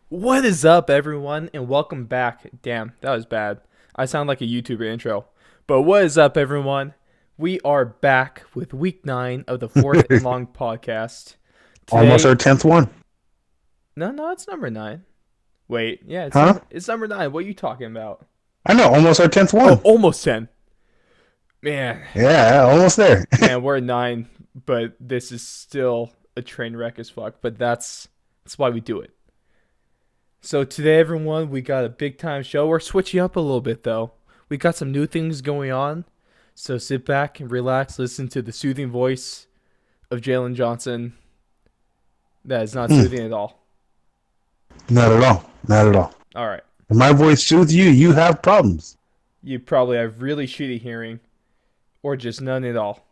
What is up, everyone, and welcome back. Damn, that was bad. I sound like a YouTuber intro. But what is up, everyone? We are back with week 9 of the fourth and long podcast. Almost Today, our 10th one. no, it's number 9. Wait, yeah, it's Huh? number 9. What are you talking about? I know, almost our 10th Oh, one. almost 10. Man, Yeah, almost there. man, we're at 9, but this is still a train wreck as fuck. But that's why we do it. So today, everyone, we got a big time show. We're switching up a little bit, though. We got some new things going on. So sit back and relax. Listen to the soothing voice of Jalen Johnson. That is not soothing at all. Not at all. Not at all. All right. If my voice soothes you, you have problems. You probably have really shitty hearing or just none at all.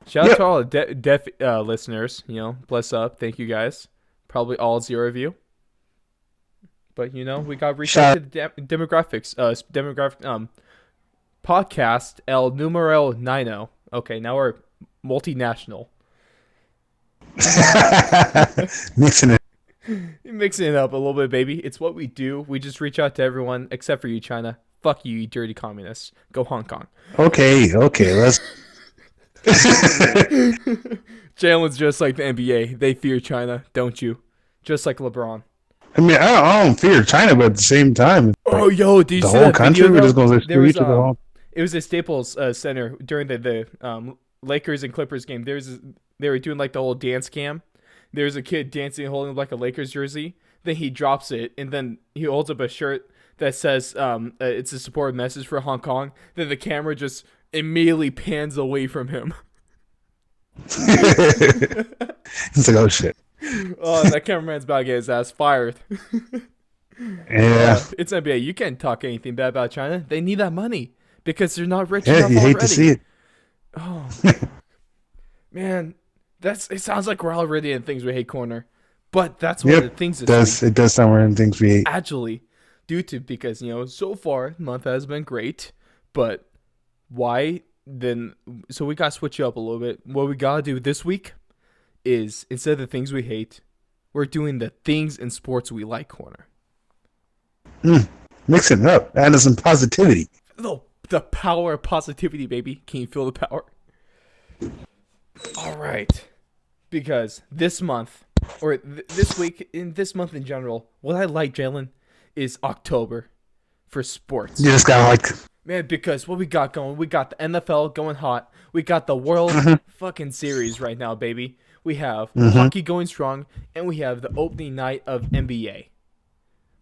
Shout out Yep. to all the deaf listeners. Bless up. Thank you guys. Probably all 0 of you. But, we got to reach out Shout to the demographics. Podcast El Numero Nino. Okay, now we're multinational. Mixing it. Mixing it up a little bit, baby. It's what we do. We just reach out to everyone except for you, China. Fuck you, you dirty communists. Go Hong Kong. Okay, let's. Jalen's just like the NBA. They fear China, don't you? Just like LeBron. I mean, I don't fear China, but at the same time, Oh, yo, do you the see whole that country, video, we're though? just going to There screw was each other off. It was at Staples Center during the Lakers and Clippers game. They were doing like the whole dance cam. There's a kid dancing holding like a Lakers jersey. Then he drops it, and then he holds up a shirt that says it's a support message for Hong Kong. Then the camera just immediately pans away from him. It's like, oh shit. Oh, that cameraman's about to get his ass fired. Yeah. It's NBA. You can't talk anything bad about China. They need that money because they're not rich Yeah, enough you hate to see already. it. Oh man, it sounds like we're already in things we hate corner, but that's one of the Yep. things this week. It does somewhere in things we hate. Actually, due to because so far the month has been great, but why then? So we got to switch it up a little bit. What we gotta do this week is instead of the things we hate, we're doing the things in sports we like corner. Mixing it up. Adding some positivity. The power of positivity, baby. Can you feel the power? All right. Because this month, or this week, in this month in general, what I like, Jalen, is October for sports. You just gotta like. Man, because what we got going, we got the NFL going hot. We got the World fucking Series right now, baby. We have hockey going strong, and we have the opening night of NBA.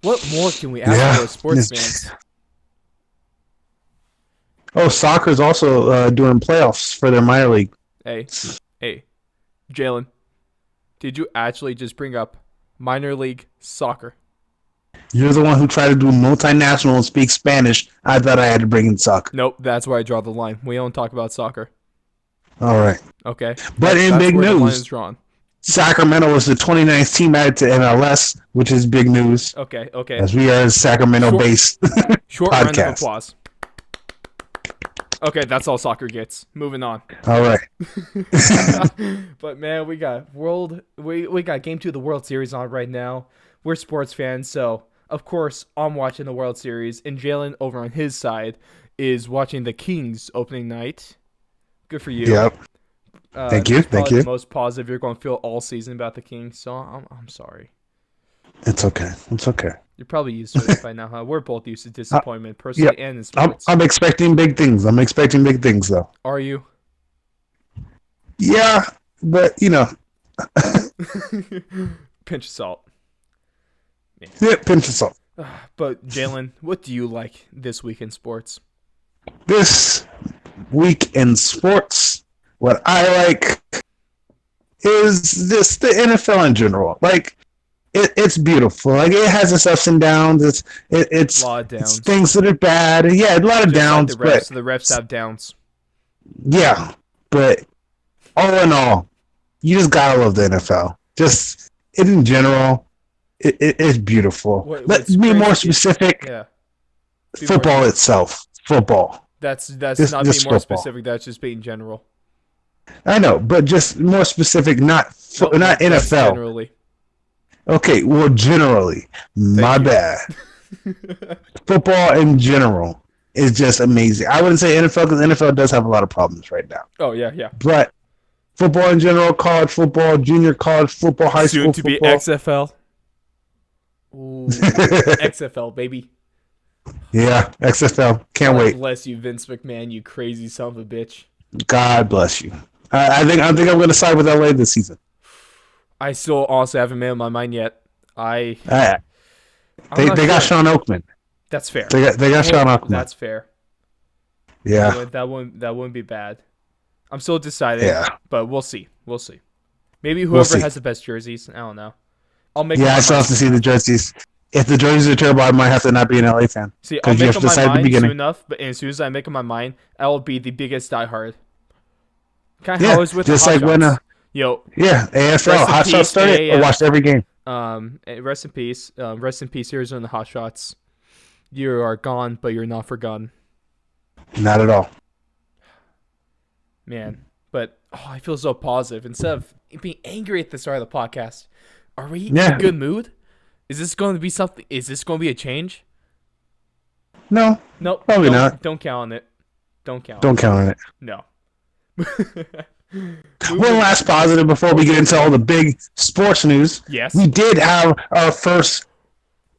What more can we ask Yeah. for as sports fans? Oh, soccer's also doing playoffs for their minor league. Hey, Jalen, did you actually just bring up minor league soccer? You're the one who tried to do multinational and speak Spanish. I thought I had to bring in soccer. Nope, that's where I draw the line. We don't talk about soccer. All right. Okay, But in that's big where the line news, is drawn. Sacramento was the 29th team added to MLS, which is big news Okay. as we are a Sacramento-based Short round of podcast. applause. Okay, that's all soccer gets. Moving on. All right. But man, we got we got game 2 of the World Series on right now. We're sports fans, so of course I'm watching the World Series, and Jalen over on his side is watching the Kings opening night. Good for you. Yep. Thank you. That's Thank probably you. the most positive you're going to feel all season about the Kings, so I'm sorry. It's okay. It's okay. You're probably used to it by now, huh? We're both used to disappointment, personally and in I'm, sports. I'm expecting big things. I'm expecting big things, though. Are you? Yeah, but, Pinch of salt. yeah, pinch of salt. But Jalen, what do you like this week in sports? This week in sports, what I like is the NFL in general. Like, it's beautiful. Like, it has its ups and downs. It's A lot of it's downs. things that are bad. Yeah, a lot of Just downs, like but the refs have downs. yeah, but all in all, you just gotta love the NFL. Just it in general, it's beautiful. What's Let's be more crazy is- specific. Yeah, be more Football specific. itself. Football. That's This- not this being more football. specific. That's just being general. I know, but just more specific, not No, not that's NFL. generally. Okay, well, generally, my you. bad. Football in general is just amazing. I wouldn't say NFL because NFL does have a lot of problems right now. Oh yeah, yeah. But football in general, college football, junior college football, high Soon school to be football. XFL. Ooh, XFL baby. Yeah, XFL. Can't God wait. bless you, Vince McMahon. You crazy son of a bitch. God bless you. I think I'm going to side with LA this season. I still honestly haven't made up my mind yet. They I'm not got sure. Sean Oakman. That's fair. They got Sean Oakman. That's fair. Yeah, That wouldn't be bad. I'm still deciding. yeah, But we'll see. We'll see. Maybe We'll whoever see. has the best jerseys. I don't know. I'll make. yeah. up I my still have mind. to see the jerseys. If the jerseys are terrible, I might have to not be an LA fan. See, I'll 'Cause you make have up to my decide at the mind beginning. soon enough. But as soon as I make up my mind, I will be the biggest diehard. Kind of Yeah, how I was with just the Hot like when Shots. Yo, yeah, AFL Rest in Hot peace, Shots started. I AAF. watched every game. rest in peace. Rest in peace, Arizona Hot Shots. You are gone, but you're not forgotten, Not at all. man. But I feel so positive. Instead of being angry at the start of the podcast, are we in Yeah. a good mood? Is this going to be something? Is this going to be a change? No, Nope. Probably don't, not. Don't count on it. Don't count. don't count on it. No. One last positive before we get into all the big sports news. Yes. We did have our first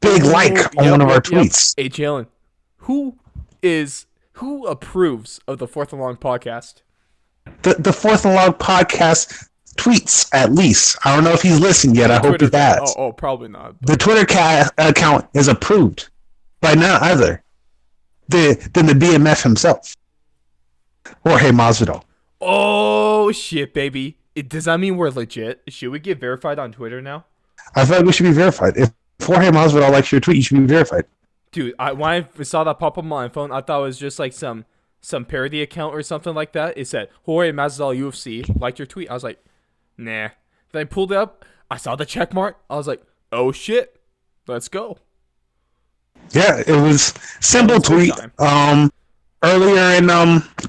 big like on one of our tweets. Hey, Jalen, who approves of the Fourth and Long podcast? The Fourth and Log podcast tweets at least. I don't know if he's listened yet. I hope he has. Oh, probably not. The Twitter account is approved by none other than the BMF himself, Jorge Masvidal. Oh shit, baby! Does that mean we're legit? Should we get verified on Twitter now? I feel like we should be verified. If Jorge Masvidal likes your tweet, you should be verified. Dude, when I saw that pop up on my phone, I thought it was just like some parody account or something like that. It said Jorge Masvidal UFC liked your tweet. I was like, nah. Then I pulled it up. I saw the check mark. I was like, oh shit, let's go. Yeah, it was simple That was good tweet. time. Earlier in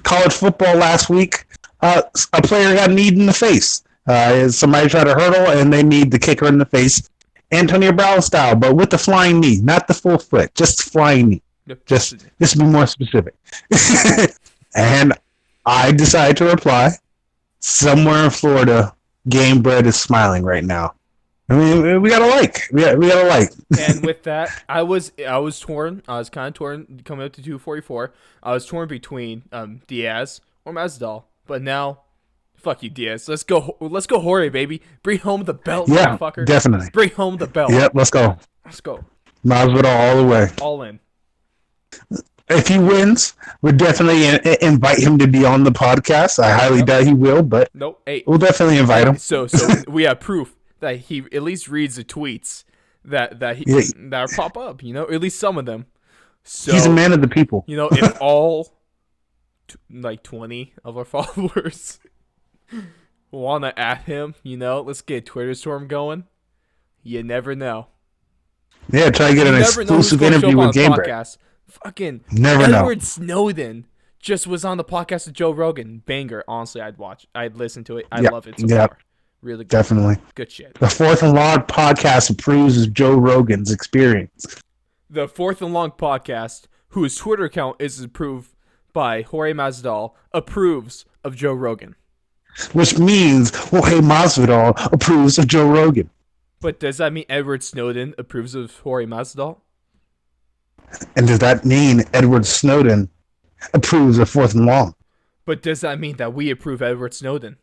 college football last week, a player got kneed in the face. Somebody tried to hurdle, and they kneed the kicker in the face, Antonio Brown style, but with the flying knee, not the full foot, just the flying knee. Yep. Just to be more specific. And I decided to reply, somewhere in Florida, Game Bread is smiling right now. I mean, we got a like. We got a like. And with that, I was torn. I was kind of torn coming up to 244. I was torn between Diaz or Masvidal, but now, fuck you, Diaz. Let's go, Jorge, baby. Bring home the belt, Yeah, motherfucker. definitely. Bring home the belt. Yep, let's go. Let's go. Masvidal all the way. All in. If he wins, we'd definitely invite him to be on the podcast. I highly doubt he will, but Nope. Hey. we'll definitely invite him. So we have proof that he at least reads the tweets that pop up. You know, at least some of them. So He's a man of the people. you know, if all 20 of our followers want to at him, you know, let's get a Twitter storm going. You never know. Yeah, try to get an You never know who's exclusive gonna show interview up on with the Game Bread. podcast. Fucking Never know. Edward Snowden just was on the podcast with Joe Rogan. Banger. Honestly, I'd listen to it. I Yep, love it so yep. far. Really good. Definitely. Good shit. The Fourth and Log podcast approves of Joe Rogan's experience. The Fourth and Long podcast, whose Twitter account is approved by Jorge Masvidal, approves of Joe Rogan. Which means Jorge Masvidal approves of Joe Rogan. But does that mean Edward Snowden approves of Jorge Masvidal? And does that mean Edward Snowden approves of Fourth and Long? But does that mean that we approve Edward Snowden?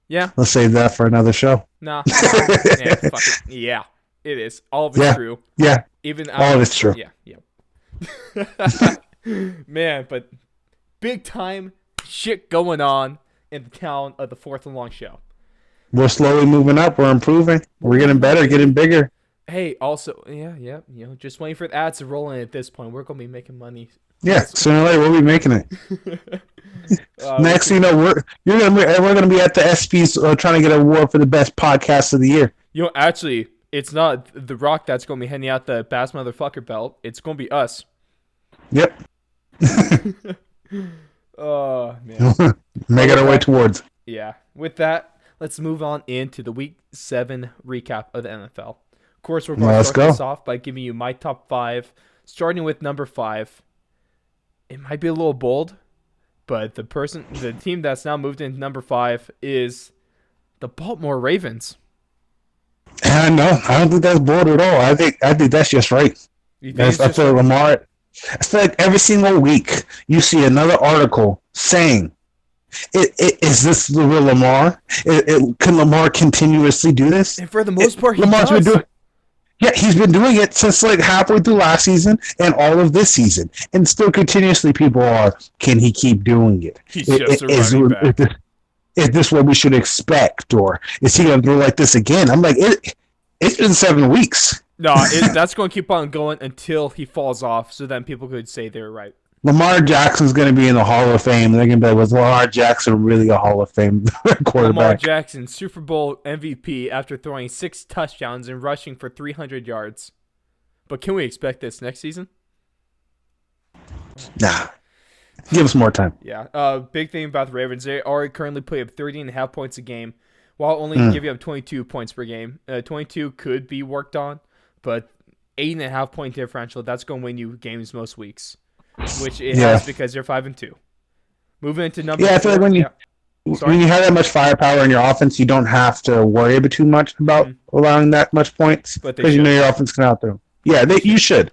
Yeah. Let's save that for another show. Nah. Yeah, fuck it. Yeah, it is. All of it's Yeah. true. Yeah, Even all of it's true. Yeah. Man, but big time shit going on in the town of the Fourth and Long show. We're slowly moving up. We're improving. We're getting better, getting bigger. Hey, also, yeah, you know, just waiting for the ads to roll in at this point. We're gonna be making money. Yeah, sooner or later we'll be making it. Next, thing you know, we're gonna be at the ESPYs trying to get an award for the best podcast of the year. You know, actually, it's not The Rock that's gonna be handing out the Bass Motherfucker belt. It's gonna be us. Yep. Oh man. Make it our way towards. Yeah. With that, let's move on into the Week 7 recap of the NFL. Of course, we're going Well, to let's start this go. off by giving you my top 5, starting with number 5. It might be a little bold, but the team that's now moved into number 5 is the Baltimore Ravens. And no, I don't think that's bold at all. I think that's just right. You think it's I just feel right? Lamar. I feel like every single week you see another article saying, "Is this the real Lamar? Can Lamar continuously do this?" And for the most part, he Lamar's been does. doing. Yeah, he's been doing it since like halfway through last season and all of this season, and still continuously people are, can he keep doing it? He's just a running back. Is this what we should expect, or is he going to do like this again? I'm like, it's been 7 weeks. No, that's going to keep on going until he falls off, so then people could say they're right. Lamar Jackson's going to be in the Hall of Fame. They're going to be like, was Lamar Jackson really a Hall of Fame quarterback? Lamar Jackson, Super Bowl MVP after throwing 6 touchdowns and rushing for 300 yards. But can we expect this next season? Nah. Give us more time. Yeah. Big thing about the Ravens, they are currently putting up 30.5 points a game, while only giving up 22 points per game. 22 could be worked on, but 8.5 point differential, that's going to win you games most weeks, which it has because they're 5-2. Moving into number 4. I feel like when you have that much firepower in your offense, you don't have to worry too much about allowing that much points But they because you know should. your offense can out there. Yeah, you should.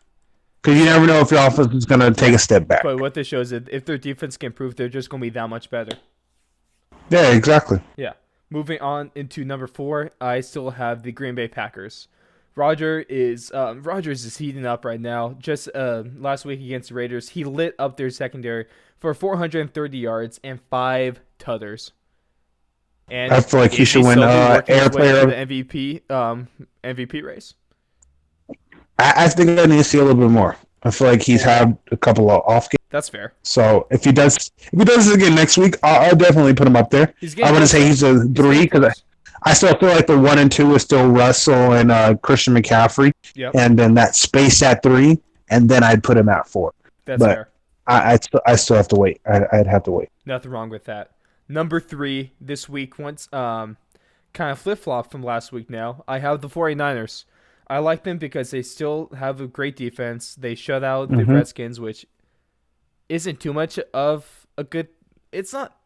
Because you never know if your offense is going to take a step back. But what this shows is if their defense can improve, they're just going to be that much better. Yeah, exactly. Yeah. Moving on into number 4, I still have the Green Bay Packers. Rodgers is heating up right now. Just last week against the Raiders, he lit up their secondary for 430 yards and 5 tutters. And I feel like he is should win slowly working Air his way Player. to the MVP race. I think I need to see a little bit more. I feel like he's had a couple of off games. That's fair. So if he does this again next week, I'll definitely put him up there. I wouldn't say he's a 3 because I still feel like the 1 and 2 is still Russell and Christian McCaffrey. Yep. And then that space at 3, and then I'd put him at 4. That's fair. I still have to wait. I'd have to wait. Nothing wrong with that. Number 3 this week, once kind of flip-flop from last week now, I have the 49ers. I like them because they still have a great defense. They shut out the Redskins, which isn't too much of a good. It's not.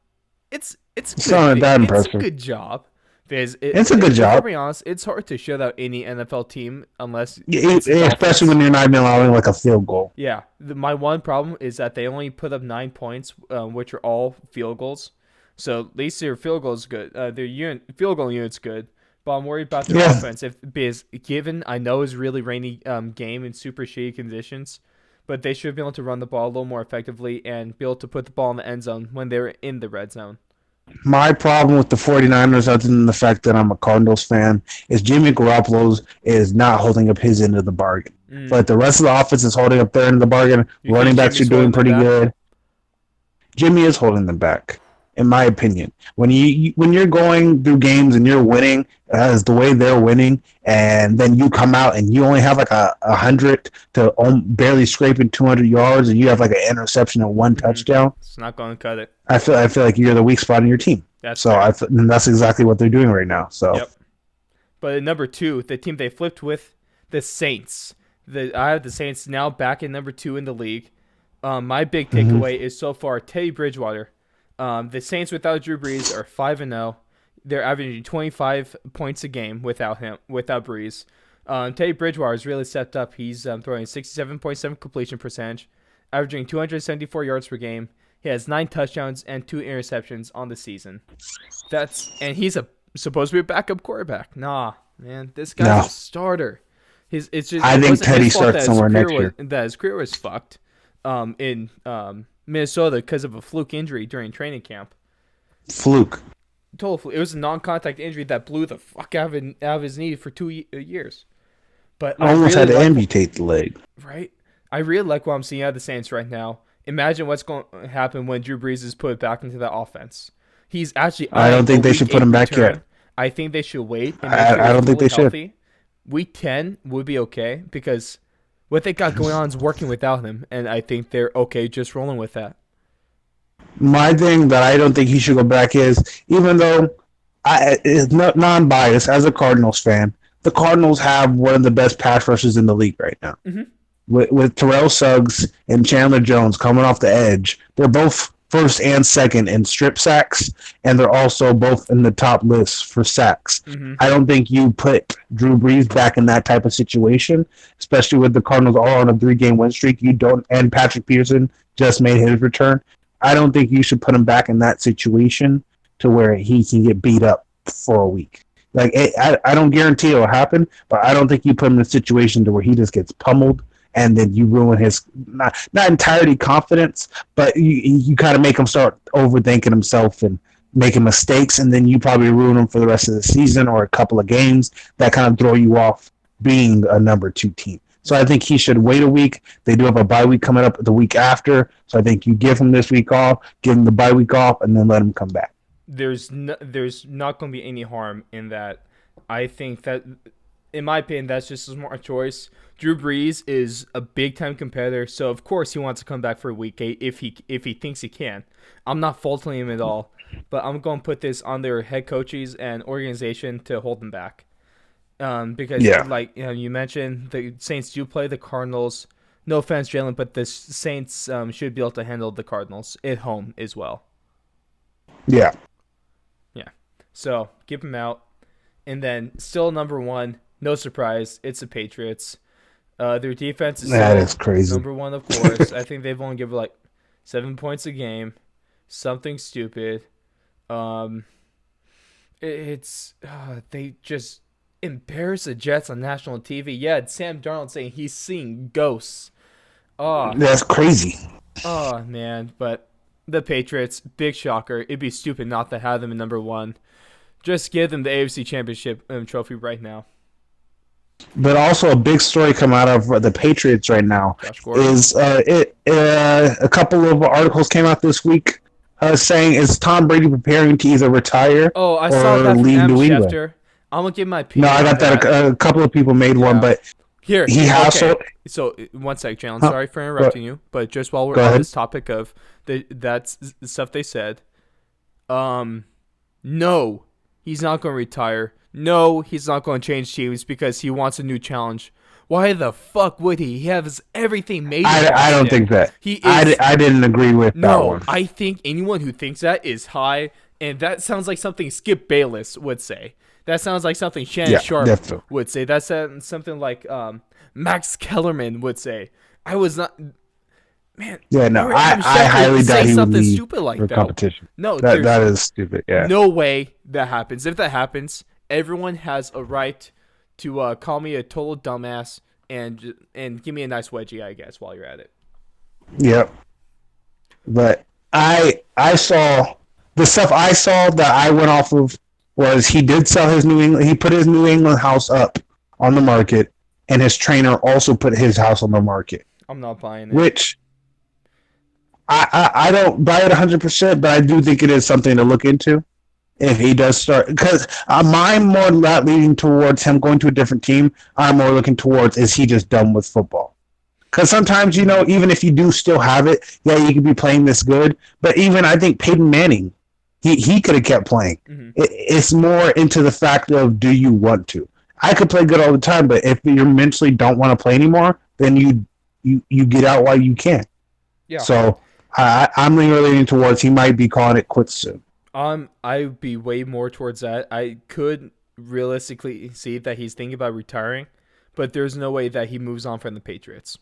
It's not that impressive. It's a good job. It's a good job. To be honest, it's hard to shut out any NFL team unless, especially when you're not even allowing like a field goal. Yeah, my one problem is that they only put up 9 points, which are all field goals. So at least their field goal is good. Their field goal unit's good. But I'm worried about their offense. Because given I know it's a really rainy game in super shitty conditions, but they should be able to run the ball a little more effectively and be able to put the ball in the end zone when they're in the red zone. My problem with the 49ers, other than the fact that I'm a Cardinals fan, is Jimmy Garoppolo is not holding up his end of the bargain. But the rest of the offense is holding up their end of the bargain. Running backs are doing pretty good. Jimmy is holding them back, in my opinion. When you're going through games and you're winning as the way they're winning, and then you come out and you only have like 100 to barely scraping 200 yards, and you have like an interception and 1 touchdown, it's not going to cut it. I feel like you're the weak spot in your team. That's and that's exactly what they're doing right now. So. Yep. But at number 2, the team they flipped with, the Saints. I have the Saints now back in number 2 in the league. My big takeaway is so far Teddy Bridgewater. The Saints without Drew Brees are 5-0. They're averaging 25 points a game without Brees. Teddy Bridgewater has really stepped up. He's throwing 67.7 completion percentage, averaging 274 yards per game. He has 9 touchdowns and 2 interceptions on the season. And he's supposed to be a backup quarterback. Nah, man, this guy's a starter. It's just I think Teddy starts somewhere next year. That his career was fucked in Minnesota because of a fluke injury during training camp. Fluke. Total fluke. It was a non-contact injury that blew the fuck out of his knee for 2 years. But I almost had to amputate the leg. Right? I really like what I'm seeing out of the Saints right now. Imagine what's going to happen when Drew Brees is put back into that offense. He's actually. I don't think they should put him back yet. I think they should wait. And I don't think they should. Week 10 would be okay because what they got going on is working without him, and I think they're okay just rolling with that. My thing that I don't think he should go back is, even though It's not non-biased as a Cardinals fan. The Cardinals have one of the best pass rushes in the league right now. Mm-hmm. With Terrell Suggs and Chandler Jones coming off the edge, they're both first and second in strip sacks, and they're also both in the top list for sacks. Mm-hmm. I don't think you put Drew Brees back in that type of situation, especially with the Cardinals all on a 3-game win streak. You don't, and Patrick Peterson just made his return. I don't think you should put him back in that situation to where he can get beat up for a week. Like I don't guarantee it'll happen, but I don't think you put him in a situation to where he just gets pummeled and then you ruin his not entirely confidence, but you kind of make him start overthinking himself and making mistakes, and then you probably ruin him for the rest of the season or a couple of games that kind of throw you off being a number 2 team. So I think he should wait a week. They do have a bye week coming up the week after, so I think you give him this week off, give him the bye week off, and then let him come back. There's not going to be any harm in that. I think that, in my opinion, that's just a smart choice. Drew Brees is a big time competitor, so of course he wants to come back for week 8 if he thinks he can. I'm not faulting him at all, but I'm going to put this on their head coaches and organization to hold them back. Because like you mentioned, the Saints do play the Cardinals. No offense, Jalen, but the Saints should be able to handle the Cardinals at home as well. Yeah. So keep them out. And then still number 1, no surprise, it's the Patriots. Their defense is crazy. Number 1, of course. I think they've only given like 7 points a game. Something stupid. They just embarrass the Jets on national TV. Yeah, it's Sam Darnold saying he's seeing ghosts. Oh, that's crazy. Oh man, but the Patriots, big shocker. It'd be stupid not to have them in number 1. Just give them the AFC Championship trophy right now. But also a big story come out of the Patriots right now is a couple of articles came out this week saying, is Tom Brady preparing to either retire I saw that from leave Adam New England? Schefter. I'm going to give my opinion. No, I got that. A couple of people made one, but he has. Okay. So, one sec, Jalen. Sorry for interrupting you, but just while we're on this topic of that's the stuff they said, no, he's not going to retire. No, he's not going to change teams because he wants a new challenge. Why the fuck would he? He has everything made. I don't think that. I didn't agree with that one. No, I think anyone who thinks that is high, and that sounds like something Skip Bayless would say. That sounds like something Shannon Sharp would say. That sounds something like Max Kellerman would say. I was not... Man, yeah, no, I highly doubt he would leave stupid like for that. competition. No, that is stupid, yeah. No way that happens. If that happens, everyone has a right to call me a total dumbass and give me a nice wedgie, I guess, while you're at it. Yep. But I saw... The stuff I saw that I went off of was he did sell his New England... He put his New England house up on the market, and his trainer also put his house on the market. I'm not buying it. Which... I don't buy it 100%, but I do think it is something to look into if he does start. Because I'm more not leaning towards him going to a different team. I'm more looking towards, is he just done with football? Because sometimes, even if you do still have it, yeah, you could be playing this good. But even I think Peyton Manning, he could have kept playing. Mm-hmm. It's more into the fact of, do you want to? I could play good all the time, but if you mentally don't want to play anymore, then you get out while you can. Yeah. So... I'm leaning towards he might be calling it quits soon. I would be way more towards that. I could realistically see that he's thinking about retiring, but there's no way that he moves on from the Patriots.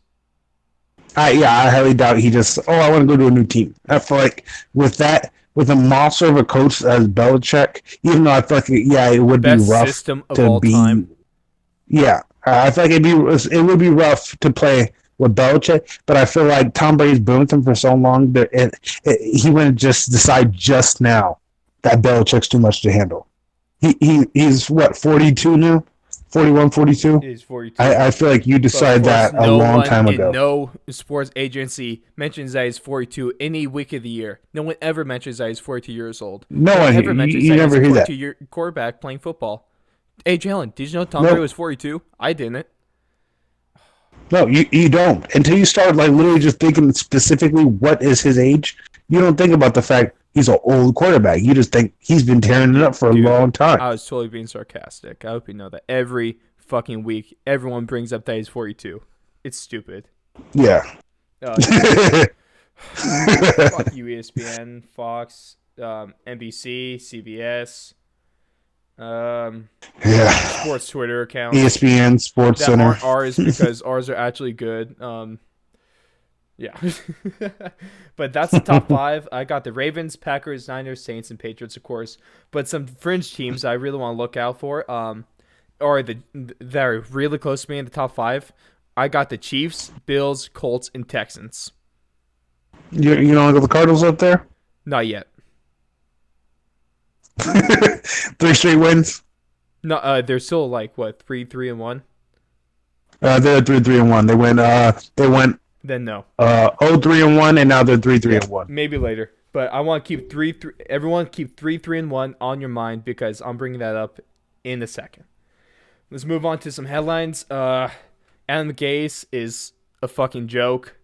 I highly doubt he just, I want to go to a new team. I feel like with a monster of a coach as Belichick, even though I feel like, it would be rough system of all time. Yeah, I feel like it would be rough to play with Belichick, but I feel like Tom Brady's been with him for so long that he wouldn't just decide just now that Belichick's too much to handle. He's 42 now? 41, 42? He's 42. I feel like you decided that a long time ago. No sports agency mentions that he's 42 any week of the year. No one ever mentions that he's 42 years old. No one ever mentions that he's a 42-year quarterback playing football. Hey, Jalen, did you know Tom Brady was 42? I didn't. No, you don't. Until you start literally just thinking specifically what is his age, you don't think about the fact he's an old quarterback. You just think he's been tearing it up for a Dude, long time. I was totally being sarcastic. I hope you know that. Every fucking week, everyone brings up that he's 42. It's stupid. Yeah. Fuck you, ESPN, Fox, NBC, CBS, Yeah. sports Twitter accounts ESPN, Sports that Center. aren't ours because ours are actually good. Yeah. But that's the top five. I got the Ravens, Packers, Niners, Saints, and Patriots, of course. But some fringe teams I really want to look out for, or that are really close to me in the top five. I got the Chiefs, Bills, Colts, and Texans. You don't got the Cardinals up there? Not yet. 3 straight wins. No, they're still like what 3-3-1. They're 3-3-1. They went Then no, 0-3-1, and now they're 3-3-1. maybe later. But I want to keep 3-3. Everyone keep 3-3-1 on your mind because I'm bringing that up in a second. Let's move on to some headlines. Adam Gase is a fucking joke.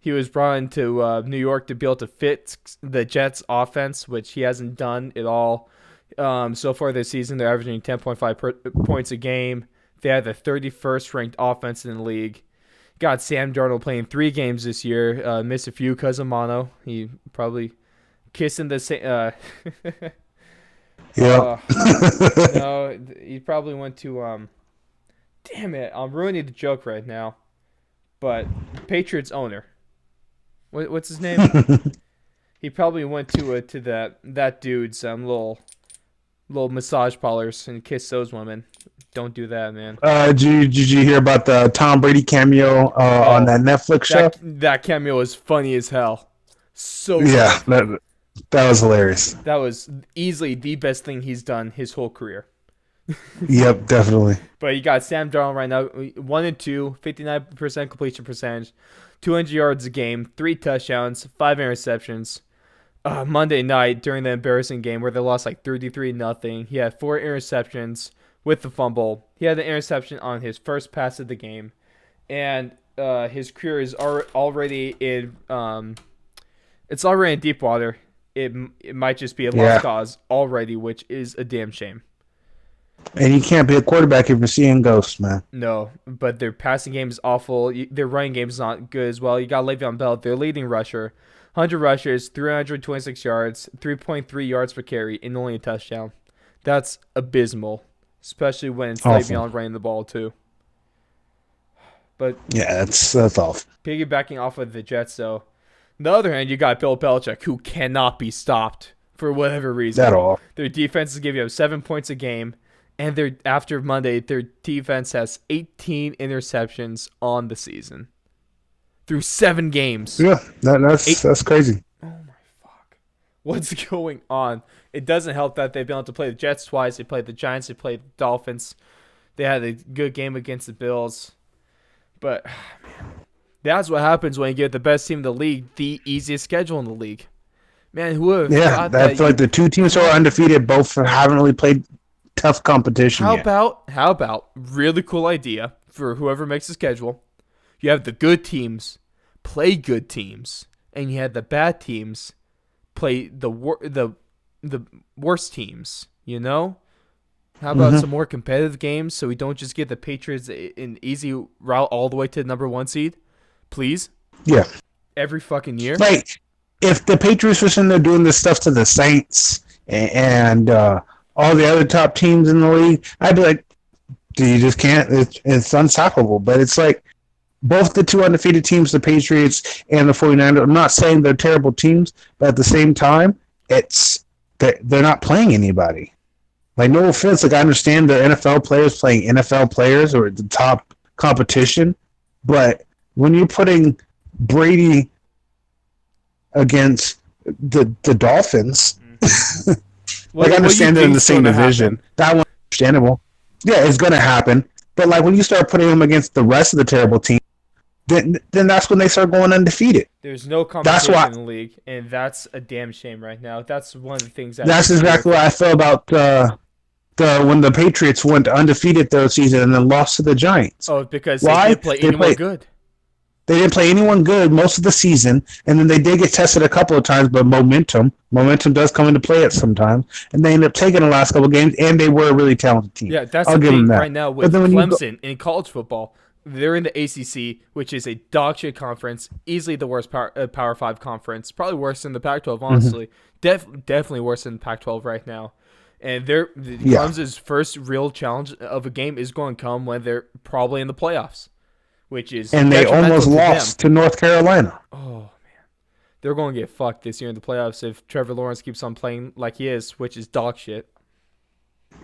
He was brought into New York to be able to fit the Jets' offense, which he hasn't done at all. So far this season, they're averaging 10.5 points a game. They have the 31st ranked offense in the league. Got Sam Darnold playing 3 games this year. Missed a few because of mono. He probably kissing the same. Yeah. No, he probably went to. Damn it! I'm ruining the joke right now. But Patriots owner. What's his name? He probably went to that dude's little massage parlors and kissed those women. Don't do that, man. Did you hear about the Tom Brady cameo on that Netflix show? That cameo was funny as hell. So Yeah, that was hilarious. that was easily the best thing he's done his whole career. Yep, definitely. But you got Sam Darnold right now, 1-2, 59% completion percentage, 200 yards a game, 3 touchdowns, 5 interceptions. Monday night during the embarrassing game where they lost like 33-0, he had 4 interceptions with the fumble. He had the interception on his first pass of the game, and his career is already in it's already in deep water. It might just be a lost cause already, which is a damn shame. And you can't be a quarterback if you're seeing ghosts, man. No, but their passing game is awful. Their running game is not good as well. You got Le'Veon Bell, their leading rusher. 100 rushes, 326 yards, 3.3 yards per carry, and only a touchdown. That's abysmal, especially when it's Le'Veon running the ball too. But yeah, that's awful. Piggybacking off of the Jets, though. On the other hand, you got Bill Belichick, who cannot be stopped for whatever reason. At all. Their defense is giving up 7 points a game. And after Monday, their defense has 18 interceptions on the season through 7 games. Yeah, that's crazy. Oh my fuck! What's going on? It doesn't help that they've been able to play the Jets twice. They played the Giants. They played the Dolphins. They had a good game against the Bills. But man, that's what happens when you give the best team in the league the easiest schedule in the league. Man, who would have thought that? That's like the 2 teams who are undefeated both haven't really played tough competition How yet. about really cool idea for whoever makes the schedule. You have the good teams play good teams, and you have the bad teams play the worst teams, you know? How about some more competitive games so we don't just give the Patriots an easy route all the way to the number 1 seed? Please? Yeah. Every fucking year? Like, if the Patriots were sitting there doing this stuff to the Saints and all the other top teams in the league, I'd be like, you just can't. It's unstoppable. But it's like both the 2 undefeated teams, the Patriots and the 49ers, I'm not saying they're terrible teams, but at the same time, they're not playing anybody. Like, no offense, like I understand the NFL players playing NFL players or the top competition, but when you're putting Brady against the Dolphins, like I understand they're in the same division. Happen? That one's understandable. Yeah, it's going to happen. But like when you start putting them against the rest of the terrible teams, then that's when they start going undefeated. There's no competition in the league, and that's a damn shame right now. That's one of the things. That's exactly what I feel about when the Patriots went undefeated third season and then lost to the Giants. Oh, because they didn't play anyone good. They didn't play anyone good most of the season, and then they did get tested a couple of times, but momentum does come into play at some times, and they ended up taking the last couple of games, and they were a really talented team. Yeah, that's I'll the give thing them that. right now with Clemson in college football. They're in the ACC, which is a dog shit conference, easily the worst Power 5 conference, probably worse than the Pac-12, honestly. Definitely worse than the Pac-12 right now. And Clemson's first real challenge of a game is going to come when they're probably in the playoffs, which is and they almost lost to North Carolina. Oh man, they're going to get fucked this year in the playoffs if Trevor Lawrence keeps on playing like he is, which is dog shit.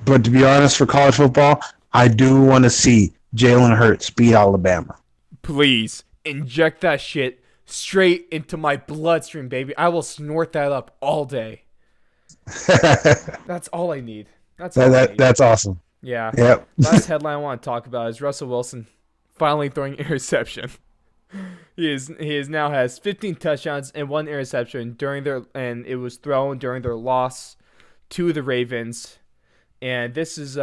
But to be honest, for college football, I do want to see Jalen Hurts beat Alabama. Please inject that shit straight into my bloodstream, baby. I will snort that up all day. That's all I need. That's awesome. Yeah. Yep. Last headline I want to talk about is Russell Wilson finally throwing interception. He now has 15 touchdowns and 1 interception and it was thrown during their loss to the Ravens. And this is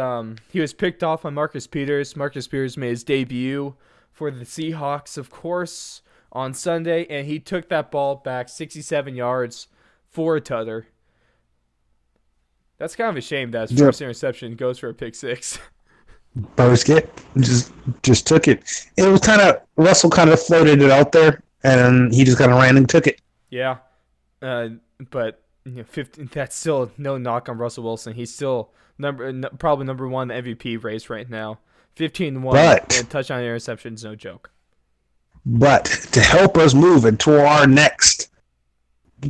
he was picked off by Marcus Peters. Marcus Peters made his debut for the Seahawks, of course, on Sunday, and he took that ball back 67 yards for a tutter. That's kind of a shame that his first interception goes for a pick six. First get, just took it. It was Russell kind of floated it out there, and he just kind of ran and took it. Yeah, but 15. That's still no knock on Russell Wilson. He's still probably number one in the MVP race right now. 15-1 and touchdown interception is no joke. But to help us move into our next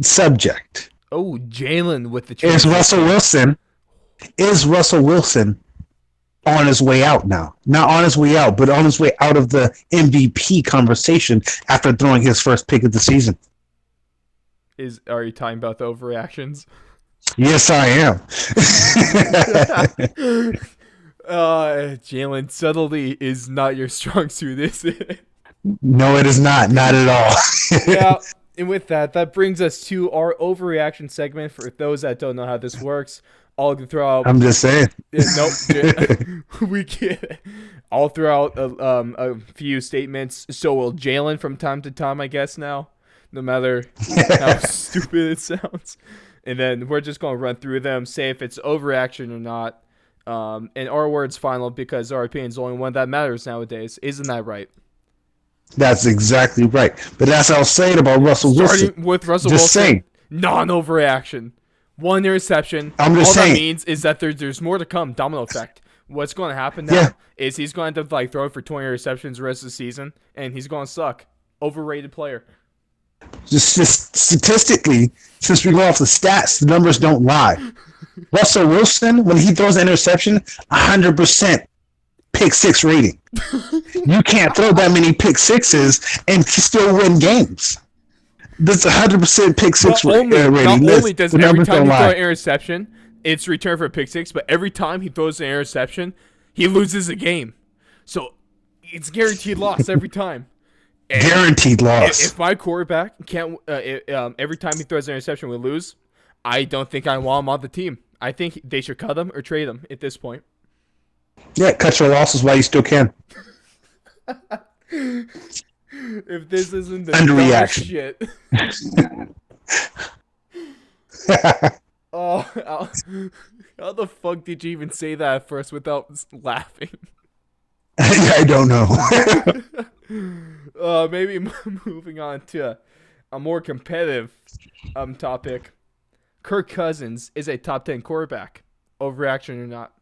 subject. Oh, Jalen with the Is Russell Wilson on his way out now? Not on his way out, but on his way out of the MVP conversation after throwing his first pick of the season. Are you talking about the overreactions? Yes, I am. Jalen, subtlety is not your strong suit, is it? No, it is not. Not at all. Yeah. And with that brings us to our overreaction segment. For those that don't know how this works, I'll throw out. I'm just saying. Nope. We can't. I'll throw out a few statements. So will Jalen from time to time, I guess, now. No matter how stupid it sounds. And then we're just going to run through them, say if it's overreaction or not. And our word's final because our opinion's the only one that matters nowadays. Isn't that right? That's exactly right. But that's what I was saying about Russell Wilson. Starting with Russell Wilson, non-overreaction. 1 interception. I'm just saying. All that means is that there's more to come. Domino effect. What's going to happen now is he's going to end up throwing for 20 interceptions the rest of the season, and he's going to suck. Overrated player. Just statistically, since we go off the stats, the numbers don't lie. Russell Wilson, when he throws an interception, 100% pick six rating. You can't throw that many pick sixes and still win games. That's 100% pick six rating. Not only does every time he throw an interception, it's return for a pick six, but every time he throws an interception, he loses a game. So it's guaranteed loss every time. And guaranteed loss. If my quarterback can't, every time he throws an interception, we lose. I don't think I want him on the team. I think they should cut him or trade him at this point. Yeah, cut your losses while you still can. If this isn't the underreaction shit. Oh, how the fuck did you even say that at first without laughing? I don't know. Maybe moving on to a more competitive topic. Kirk Cousins is a top 10 quarterback. Overreaction or not?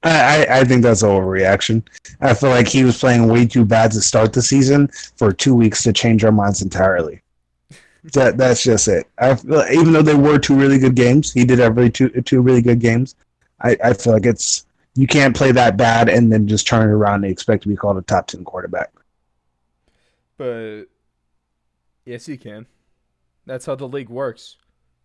I think that's an overreaction. I feel like he was playing way too bad to start the season for 2 weeks to change our minds entirely. That's just it. Even though there were 2 really good games, he did have two really good games. I feel like you can't play that bad and then just turn it around and expect to be called a top 10 quarterback. But yes, you can. That's how the league works.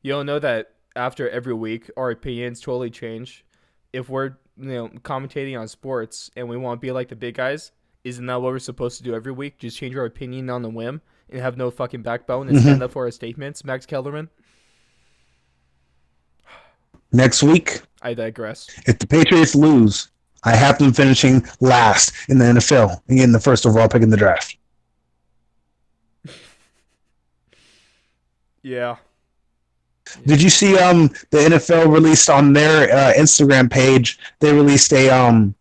You don't know that after every week our opinions totally change. If we're commentating on sports and we want to be like the big guys, isn't that what we're supposed to do every week? Just change our opinion on the whim and have no fucking backbone and stand up for our statements, Max Kellerman? Next week, I digress. If the Patriots lose, I have them finishing last in the NFL and getting the first overall pick in the draft. Yeah. Did you see the NFL released on their Instagram page? They released a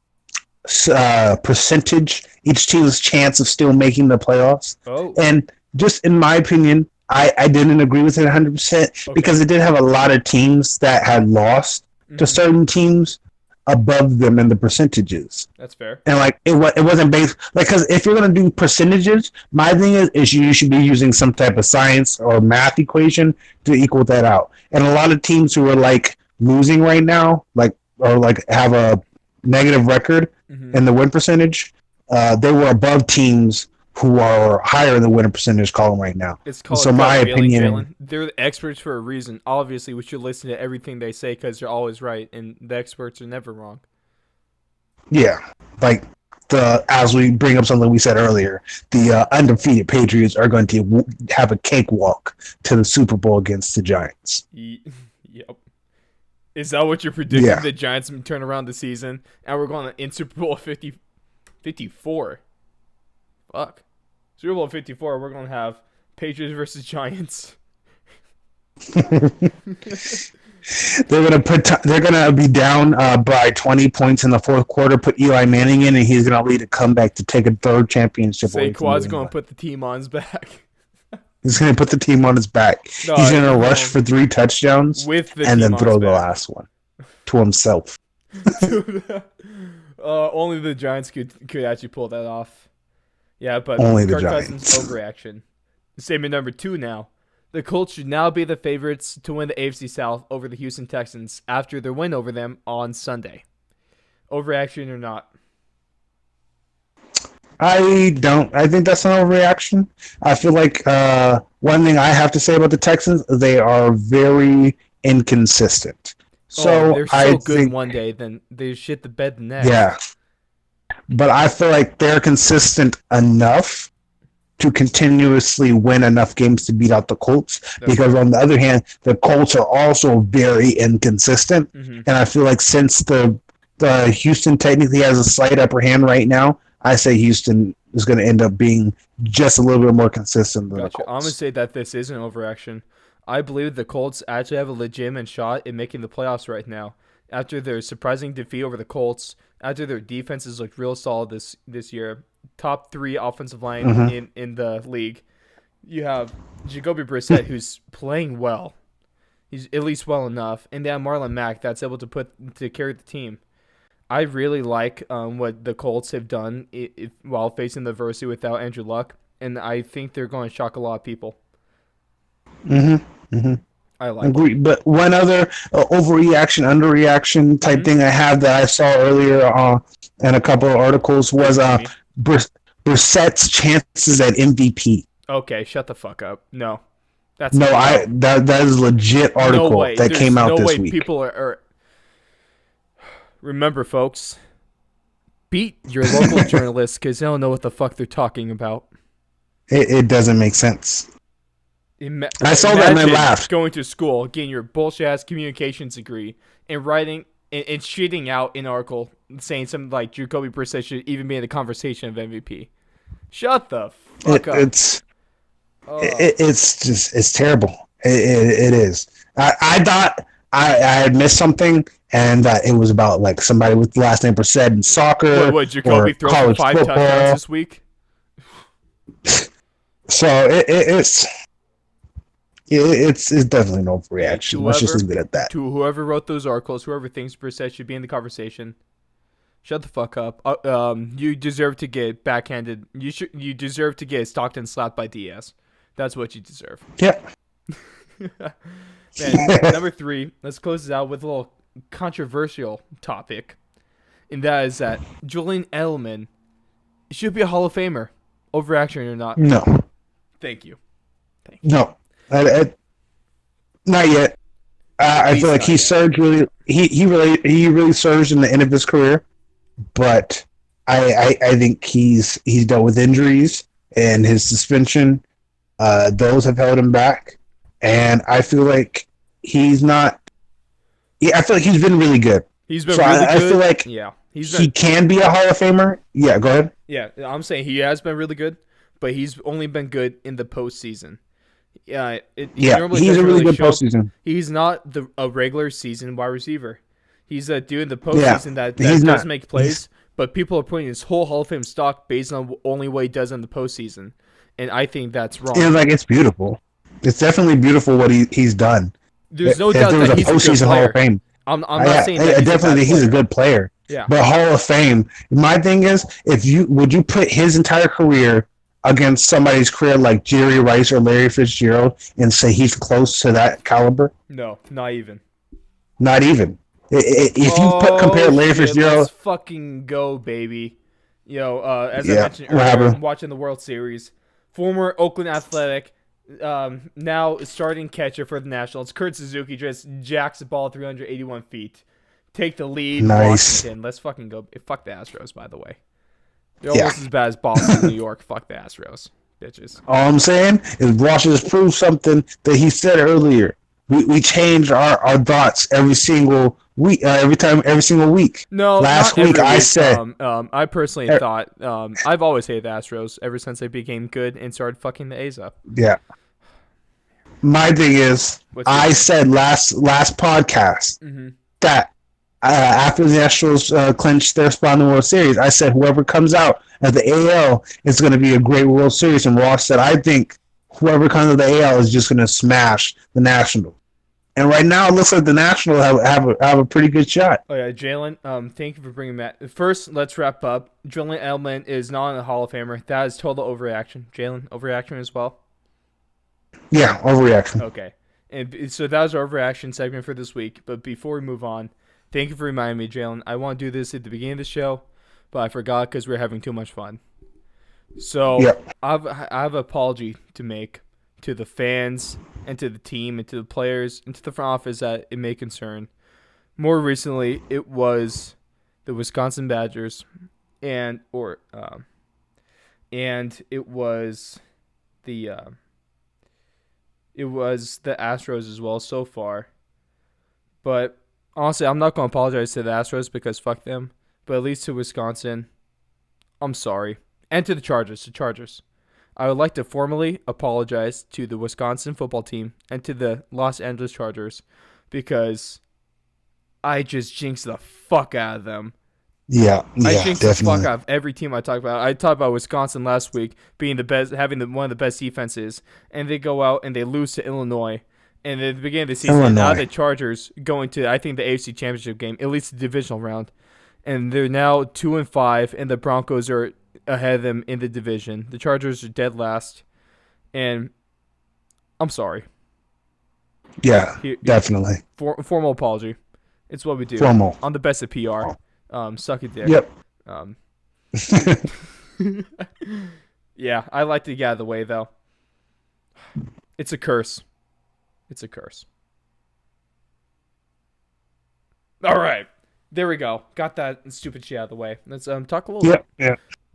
percentage, each team's chance of still making the playoffs. Oh. And just in my opinion, I didn't agree with it 100% because it did have a lot of teams that had lost to certain teams above them in the percentages. That's fair. And like it wasn't based like, because if you're gonna do percentages, my thing is you should be using some type of science or math equation to equal that out. And a lot of teams who are like losing right now, like or like have a negative record in the win percentage, they were above teams who are higher in the winning percentage column right now. It's called so my opinion. Jalen. They're the experts for a reason. Obviously, we should listen to everything they say because they're always right, and the experts are never wrong. Yeah, like as we bring up something we said earlier, the undefeated Patriots are going to have a cakewalk to the Super Bowl against the Giants. Yep. Is that what you're predicting? Yeah. The Giants turn around the season, and we're going to in Super Bowl 54. Fuck. Super Bowl 54, we're going to have Patriots versus Giants. They're gonna be down by 20 points in the fourth quarter. Put Eli Manning in, and he's gonna lead a comeback to take a third championship. Saquon's going to put the team on his back. He's gonna put the team on his back. No, he's gonna rush for 3 touchdowns and then throw the last one to himself. Only the Giants could actually pull that off. Yeah, but only the Kirk Giants. Cousins overreaction. Statement number 2 now. The Colts should now be the favorites to win the AFC South over the Houston Texans after their win over them on Sunday. Overreaction or not? I don't. I think that's an overreaction. I feel like one thing I have to say about the Texans, they are very inconsistent. So they're so good one day, then they shit the bed the next. Yeah. But I feel like they're consistent enough to continuously win enough games to beat out the Colts. Because on the other hand, the Colts are also very inconsistent. And I feel like since the Houston technically has a slight upper hand right now, I say Houston is going to end up being just a little bit more consistent than the Colts. I'm going to say that this is an overreaction. I believe the Colts actually have a legitimate shot in making the playoffs right now. After their surprising defeat over the Colts, after their defenses looked real solid this year, top 3 offensive line in the league. You have Jacoby Brissett, who's playing well. He's at least well enough. And they have Marlon Mack that's able to carry the team. I really like what the Colts have done while facing the adversity without Andrew Luck. And I think they're going to shock a lot of people. I like agree. it. But one other overreaction, underreaction type thing I have that I saw earlier in a couple of articles was Brissett's chances at MVP. Okay, shut the fuck up. No. That is a legit article that came out this week. People are remember, folks, beat your local journalists because they don't know what the fuck they're talking about. It doesn't make sense. I saw that and I laughed. Going to school, getting your bullshit ass communications degree, and writing and shitting out an article saying something like Jacoby Brissett should even be in the conversation of MVP. Shut the fuck up. It's terrible. It is. I thought I had missed something, and it was about like somebody with the last name Brissett in soccer. What Jacoby throw 5 touchdowns this week? So it's definitely an overreaction. Let's just leave it at that. To whoever wrote those articles, whoever thinks Brissett should be in the conversation, shut the fuck up. You deserve to get backhanded. You deserve to get Stockton slapped by Diaz. That's what you deserve. Yep. Man, number 3. Let's close this out with a little controversial topic, and that is that Julian Edelman should be a Hall of Famer. Overreaction or not? No. Thank you. No. Not yet. I feel like he surged really. He really surged in the end of his career, but I think he's dealt with injuries and his suspension. Those have held him back, and I feel like he's not. Yeah, I feel like he's been really good. He's been So really I good. feel like Yeah, he can be a Hall of Famer. Yeah, go ahead. Yeah, I'm saying he has been really good, but he's only been good in the postseason. Yeah, he Yeah, normally he's a doesn't really really good show up. postseason. He's not a regular season wide receiver. He's doing the Yeah, postseason that he's does not. make plays, but people are putting his whole Hall of Fame stock based on only what he does in the postseason, and I think that's wrong. It's like it's beautiful. It's definitely beautiful what he's done. There's no If doubt there was that a he's a good postseason Hall of player. Fame, I'm not saying that I he's a definitely bad think he's a player. good player. Yeah. But Hall of Fame, my thing is, if you would you put his entire career against somebody's career like Jerry Rice or Larry Fitzgerald and say he's close to that caliber? No, not even. Not even. If you compare Larry Let's Fitzgerald, fucking go, baby. As I yeah, mentioned what earlier, happened? watching the World Series, former Oakland Athletic, now starting catcher for the Nationals, Kurt Suzuki just jacks the ball 381 feet. Take the lead, Nice. Washington. Let's fucking go. Fuck the Astros, by the way. They're Yeah. almost as bad as Boston, New York. Fuck the Astros, bitches. All I'm saying is Ross has proved something that he said earlier. We change our thoughts every single week, every single week. No, Last not week every I week. said, I personally thought, I've always hated the Astros ever since they became good and started fucking the A's up. yeah. My thing is, What's your I thing? said last podcast that after the Astros clinched their spot in the World Series, I said whoever comes out of the AL is going to be a great World Series. And Ross said, I think whoever comes out of the AL is just going to smash the Nationals. And right now, it looks like the Nationals have a pretty good shot. Oh yeah, Jalen. Thank you for bringing that. First, let's wrap up. Julian Edelman is not in the Hall of Famer. That is total overreaction. Jalen, overreaction as well. Yeah, overreaction. Okay, and so that was our overreaction segment for this week. But before we move on, thank you for reminding me, Jalen. I want to do this at the beginning of the show, but I forgot because we're having too much fun. So Yep. I have an apology to make to the fans and to the team and to the players and to the front office that it may concern. More recently, it was the Wisconsin Badgers, and it was the Astros as well so far. But honestly, I'm not going to apologize to the Astros because fuck them. But at least to Wisconsin, I'm sorry, and to the Chargers. I would like to formally apologize to the Wisconsin football team and to the Los Angeles Chargers because I just jinxed the fuck out of them. Yeah, I jinxed definitely. the fuck out of every team I talked about. I talked about Wisconsin last week being the best, having one of the best defenses, and they go out and they lose to Illinois. And at the beginning of the season, now the Chargers going to, I think, the AFC Championship game, at least the divisional round, and they're now 2-5, and the Broncos are ahead of them in the division. The Chargers are dead last, and I'm sorry. Yeah, definitely. Formal apology. It's what we do. Formal. I'm the best at PR. Suck a dick. Yep. Yeah, I like to get out of the way, though. It's a curse. All right. There we go. Got that stupid shit out of the way. Let's talk a little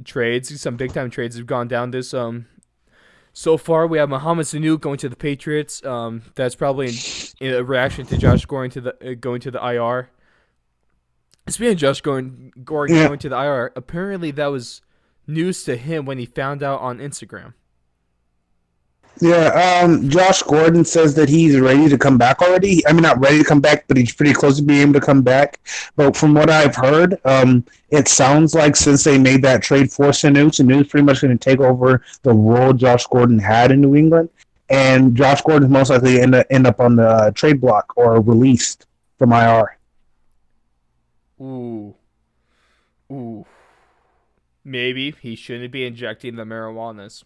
trades. Some big time trades have gone down this so far. We have Mohamed Sanu going to the Patriots. That's probably in a reaction to Josh Gordon going to the IR. Speaking of Josh Gordon going to the IR, apparently that was news to him when he found out on Instagram. Yeah, Josh Gordon says that he's ready to come back already. I mean, not ready to come back, but he's pretty close to being able to come back. But from what I've heard, it sounds like since they made that trade for Sanu's pretty much going to take over the role Josh Gordon had in New England. And Josh Gordon's most likely end up on the trade block or released from IR. Ooh. Maybe he shouldn't be injecting the marijuanas.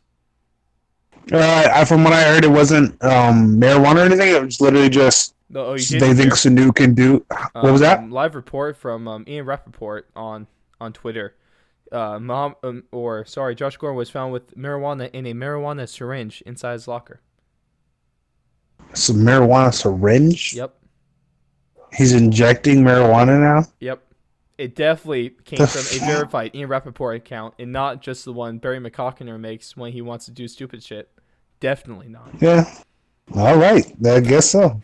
From what I heard, it wasn't marijuana or anything. It was literally just they think Sanu can do. What was that? Live report from Ian Rappaport on Twitter. Josh Gordon was found with marijuana in a marijuana syringe inside his locker. Some marijuana syringe? Yep. He's injecting marijuana now? Yep. It definitely came from a verified Ian Rappaport account and not just the one Barry McCockiner makes when he wants to do stupid shit. Definitely not. Yeah. All right. I guess so.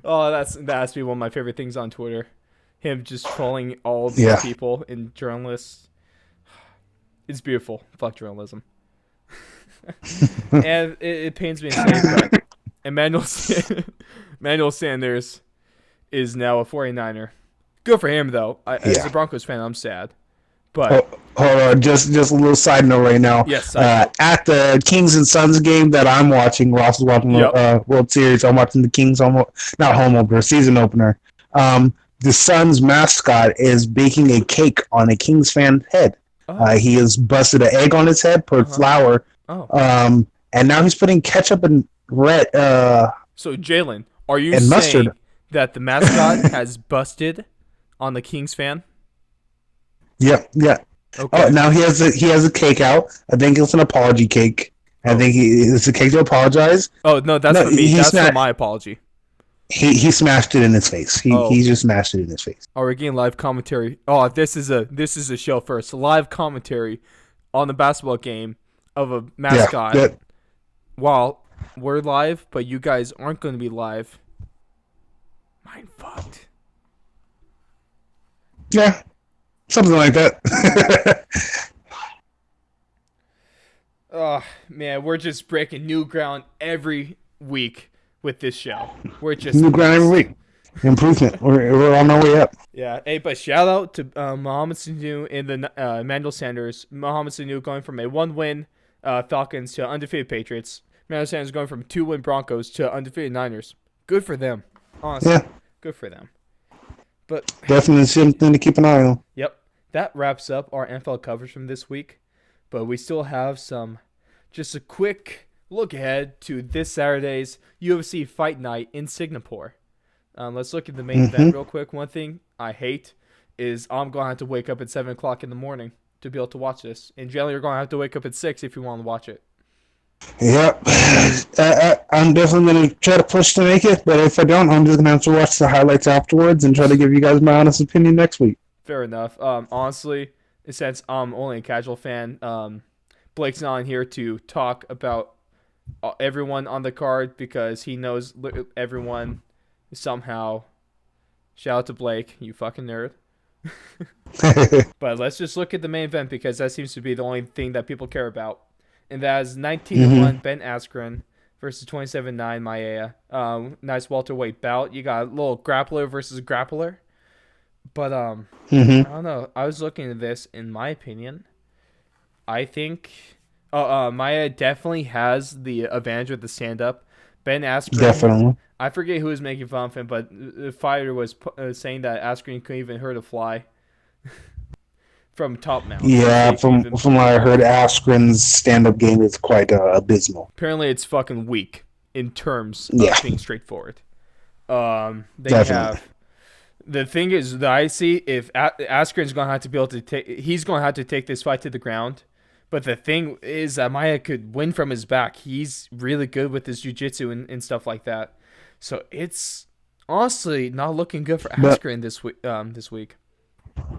Oh, that has to be one of my favorite things on Twitter. him just trolling all these Yeah. people and journalists. It's beautiful. Fuck journalism. And it pains me to say, but Emmanuel Sanders is now a 49er. Good for him, though. As a Broncos fan, I'm sad. But hold on, just a little side note right now. Yes, at the Kings and Suns game that I'm watching, Ross is watching the World Series. I'm watching the Kings not home opener, season opener. The Suns mascot is baking a cake on a Kings fan head. He has busted an egg on his head, put flour, and now he's putting ketchup and red. So Jalen, are you saying mustard. that the mascot has busted on the Kings fan? Yeah. Okay. Oh, now he has a cake out. I think it's an apology cake. I think it's a cake to apologize. Oh no, that's for me. That's for my apology. He smashed it in his face. He just smashed it in his face. Oh, we're getting live commentary. Oh, this is a show first. Live commentary on the basketball game of a mascot. Yeah. While we're live, but you guys aren't going to be live. Mind fucked. Yeah, something like that. Oh man, we're just breaking new ground every week with this show. We're just new ground every week. Improvement. We're on our way up. Yeah. Hey, but shout out to Mohamed Sanu and the Emmanuel Sanders. Mohamed Sanu going from a 1-win Falcons to undefeated Patriots. Emmanuel Sanders going from 2-win Broncos to undefeated Niners. Good for them. Honestly. Yeah. Good for them. But definitely something to keep an eye on. Yep. That wraps up our NFL coverage from this week. But we still have just a quick look ahead to this Saturday's UFC Fight Night in Singapore. Let's look at the main event real quick. One thing I hate is I'm going to have to wake up at 7 o'clock in the morning to be able to watch this. And generally, you're going to have to wake up at 6 if you want to watch it. Yep. I'm definitely going to try to push to make it, but if I don't, I'm just going to have to watch the highlights afterwards and try to give you guys my honest opinion next week. Fair enough. Honestly, since I'm only a casual fan, Blake's not in here to talk about everyone on the card because he knows everyone somehow. Shout out to Blake, you fucking nerd. But let's just look at the main event because that seems to be the only thing that people care about. And that is 19-1 Ben Askren versus 27-9 Maia. Nice welterweight bout. You got a little grappler versus grappler. But I don't know. I was looking at this. In my opinion, I think Maia definitely has the advantage with the stand-up. Ben Askren, definitely. I forget who was making fun of him, but the fighter was saying that Askren couldn't even hurt a fly from top mount. Yeah, from what I heard, Askren's stand-up game is quite abysmal. Apparently, it's fucking weak in terms of being straightforward. The thing is that I see if Askren's going to have to be able to he's going to have to take this fight to the ground. But the thing is that Maia could win from his back. He's really good with his jiu-jitsu and stuff like that. So it's honestly not looking good for Askren this week.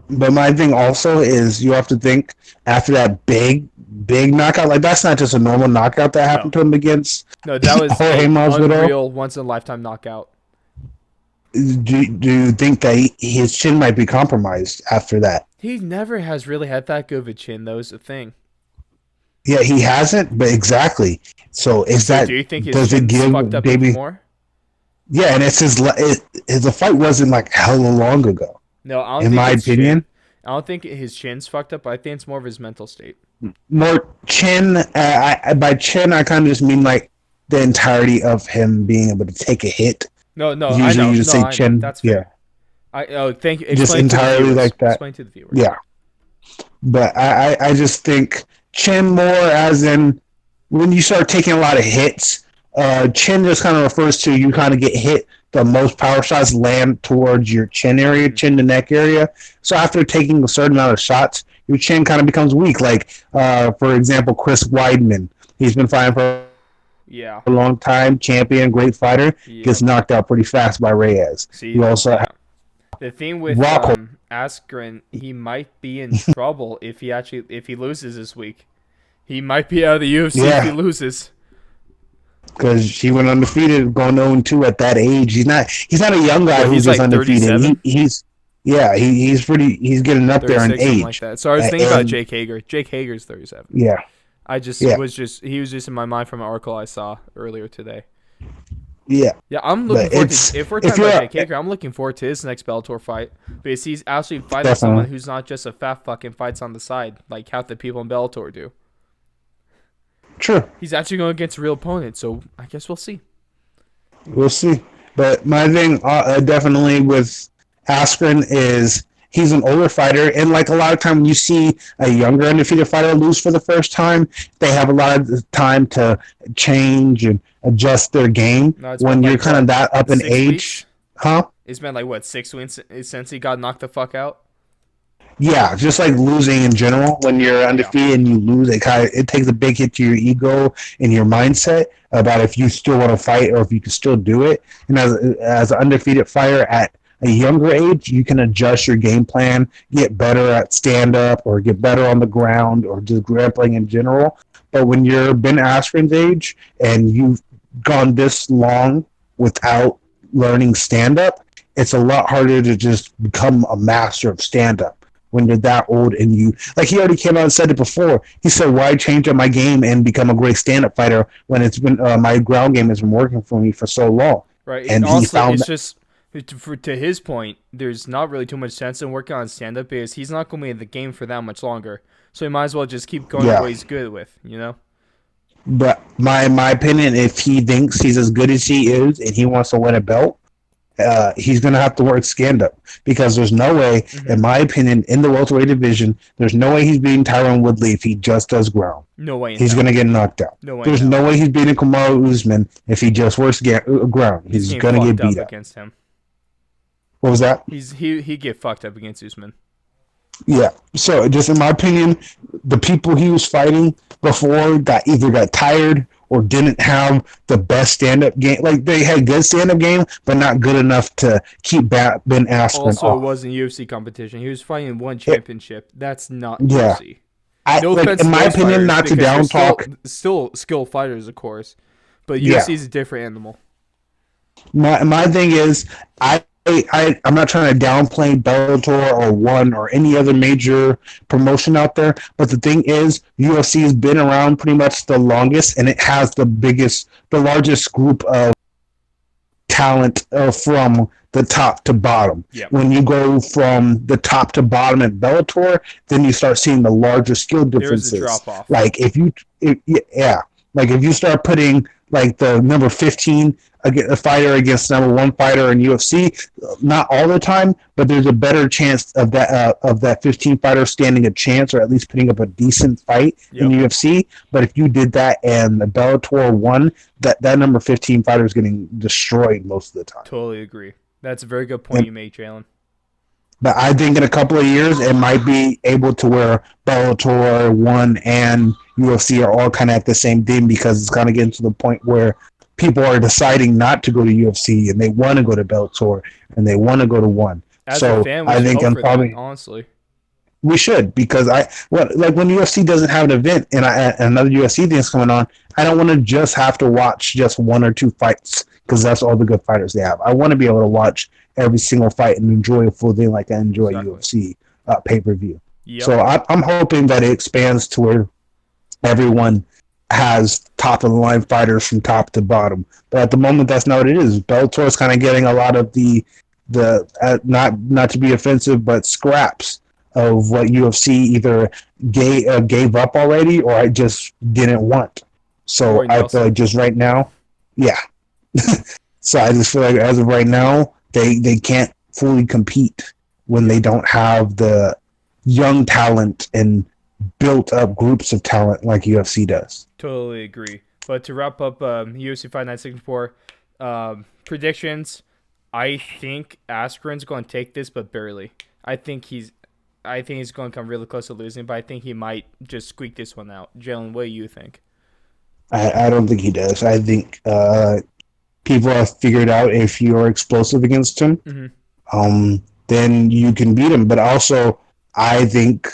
But my thing also is you have to think after that big knockout, like that's not just a normal knockout that happened to him against. No, that was Jorge an Masvidal. unreal once-in-a-lifetime knockout. Do you think that his chin might be compromised after that? He never has really had that good of a chin, though, is the thing. Yeah, he hasn't, but exactly. So do you think his chin's fucked up anymore? Yeah, and it's the fight wasn't like hella long ago. No, I don't in think my opinion. I don't think his chin's fucked up. I think it's more of his mental state. More chin. By chin, I kind of just mean like the entirety of him being able to take a hit. No, usually I know. You just say chin. That's fair. Thank you. Just entirely like that. Explain to the viewers. Yeah, but I just think chin more as in when you start taking a lot of hits. Chin just kind of refers to you kind of get hit. The most power shots land towards your chin area, chin to neck area. So after taking a certain amount of shots, your chin kind of becomes weak. Like, for example, Chris Weidman. He's been fighting for a long time, champion, great fighter. Gets knocked out pretty fast by Reyes. See, the thing with Askren, he might be in trouble if he loses this week. He might be out of the UFC if he loses. Because he went undefeated, going 0-2 at that age. He's not a young guy who's just like undefeated. He's Yeah, he's pretty. He's getting up there in 36, something like age. that. So I was thinking about Jake Hager. Jake Hager's 37. Yeah, I just yeah, was just he was just in my mind from an article I saw earlier today. yeah. Yeah, I'm looking But forward it's to if we're if talking you're about Jake Hager, I'm looking forward to his next Bellator fight because he's actually fighting definitely someone who's not just a fat fucking fights on the side like half the people in Bellator do. true. He's actually going against a real opponent, so I guess we'll see. We'll see. But my thing, definitely with Askren is he's an older fighter, and like a lot of time when you see a younger undefeated fighter lose for the first time, they have a lot of time to change and adjust their game. No, it's When been you're like kind of what, that up in 6 age, weeks? huh? It's been like what 6 weeks since he got knocked the fuck out. Yeah, just like losing in general. When you're Yeah. undefeated and you lose, it takes a big hit to your ego and your mindset about if you still want to fight or if you can still do it. And as an undefeated fighter at a younger age, you can adjust your game plan, get better at stand up or get better on the ground or just grappling in general. But when you're Ben Askren's age and you've gone this long without learning stand up, it's a lot harder to just become a master of stand up when you're that old and you like he already came out and said it before. He said, "Why change up my game and become a great stand-up fighter when it's been my ground game has been working for me for so long?" Right. And he Also, found it's just to his point. There's not really too much sense in working on stand up because he's not going to be in the game for that much longer. So he might as well just keep going Yeah. what he's good with. You know. But my opinion, if he thinks he's as good as he is and he wants to win a belt, he's going to have to work stand-up because there's no way, in my opinion, in the welterweight division, there's no way he's beating Tyron Woodley if he just does ground. No way. He's going to get knocked out. No way. There's no way he's beating Kamaru Usman if he just works ground. He's going to get beat up against him. What was that? He get fucked up against Usman. Yeah. So, just in my opinion, the people he was fighting before either got tired or didn't have the best stand-up game. Like, they had good stand-up game, but not good enough to keep Ben Askren Also, off. it wasn't UFC competition. He was fighting in one championship. That's not Yeah. UFC. No like, offense in to my those opinion, fighters, not to because down they're talk. still skilled fighters, of course, but Yeah. UFC is a different animal. My thing is, I'm not trying to downplay Bellator or One or any other major promotion out there, but the thing is, UFC has been around pretty much the longest, and it has the largest group of talent from the top to bottom. Yep. When you go from the top to bottom at Bellator, then you start seeing the larger skill differences. There's a drop off. Like if you start putting like the number 15 a fighter against number 1 fighter in UFC, not all the time, but there's a better chance of that 15 fighter standing a chance or at least putting up a decent fight in UFC. But if you did that and the Bellator won, that number 15 fighter is getting destroyed most of the time. Totally agree. That's a very good point you made, Jalen. But I think in a couple of years, it might be able to where Bellator, One, and UFC are all kind of at the same thing because it's kind of getting to the point where people are deciding not to go to UFC and they want to go to Bellator and they want to go to One. As So a fan, we I should think hope I'm for probably that, honestly. we should because like when UFC doesn't have an event and another UFC thing is coming on, I don't want to just have to watch just 1 or 2 fights because that's all the good fighters they have. I want to be able to watch every single fight and enjoy a full thing like I enjoy UFC pay-per-view. Yep. So I'm hoping that it expands to where everyone has top-of-the-line fighters from top to bottom. But at the moment, that's not what it is. Bellator is kind of getting a lot of the not to be offensive, but scraps of what UFC either gave up already or I just didn't want. So I feel like just right now, yeah. So I just feel like as of right now, they can't fully compete when they don't have the young talent and built up groups of talent like UFC does. Totally agree. But to wrap up UFC Fight Night 64 predictions, I think Askren's going to take this, but barely. I think he's going to come really close to losing, but I think he might just squeak this one out. Jalen, what do you think? I don't think he does. I think people have figured out if you're explosive against him, then you can beat him. But also, I think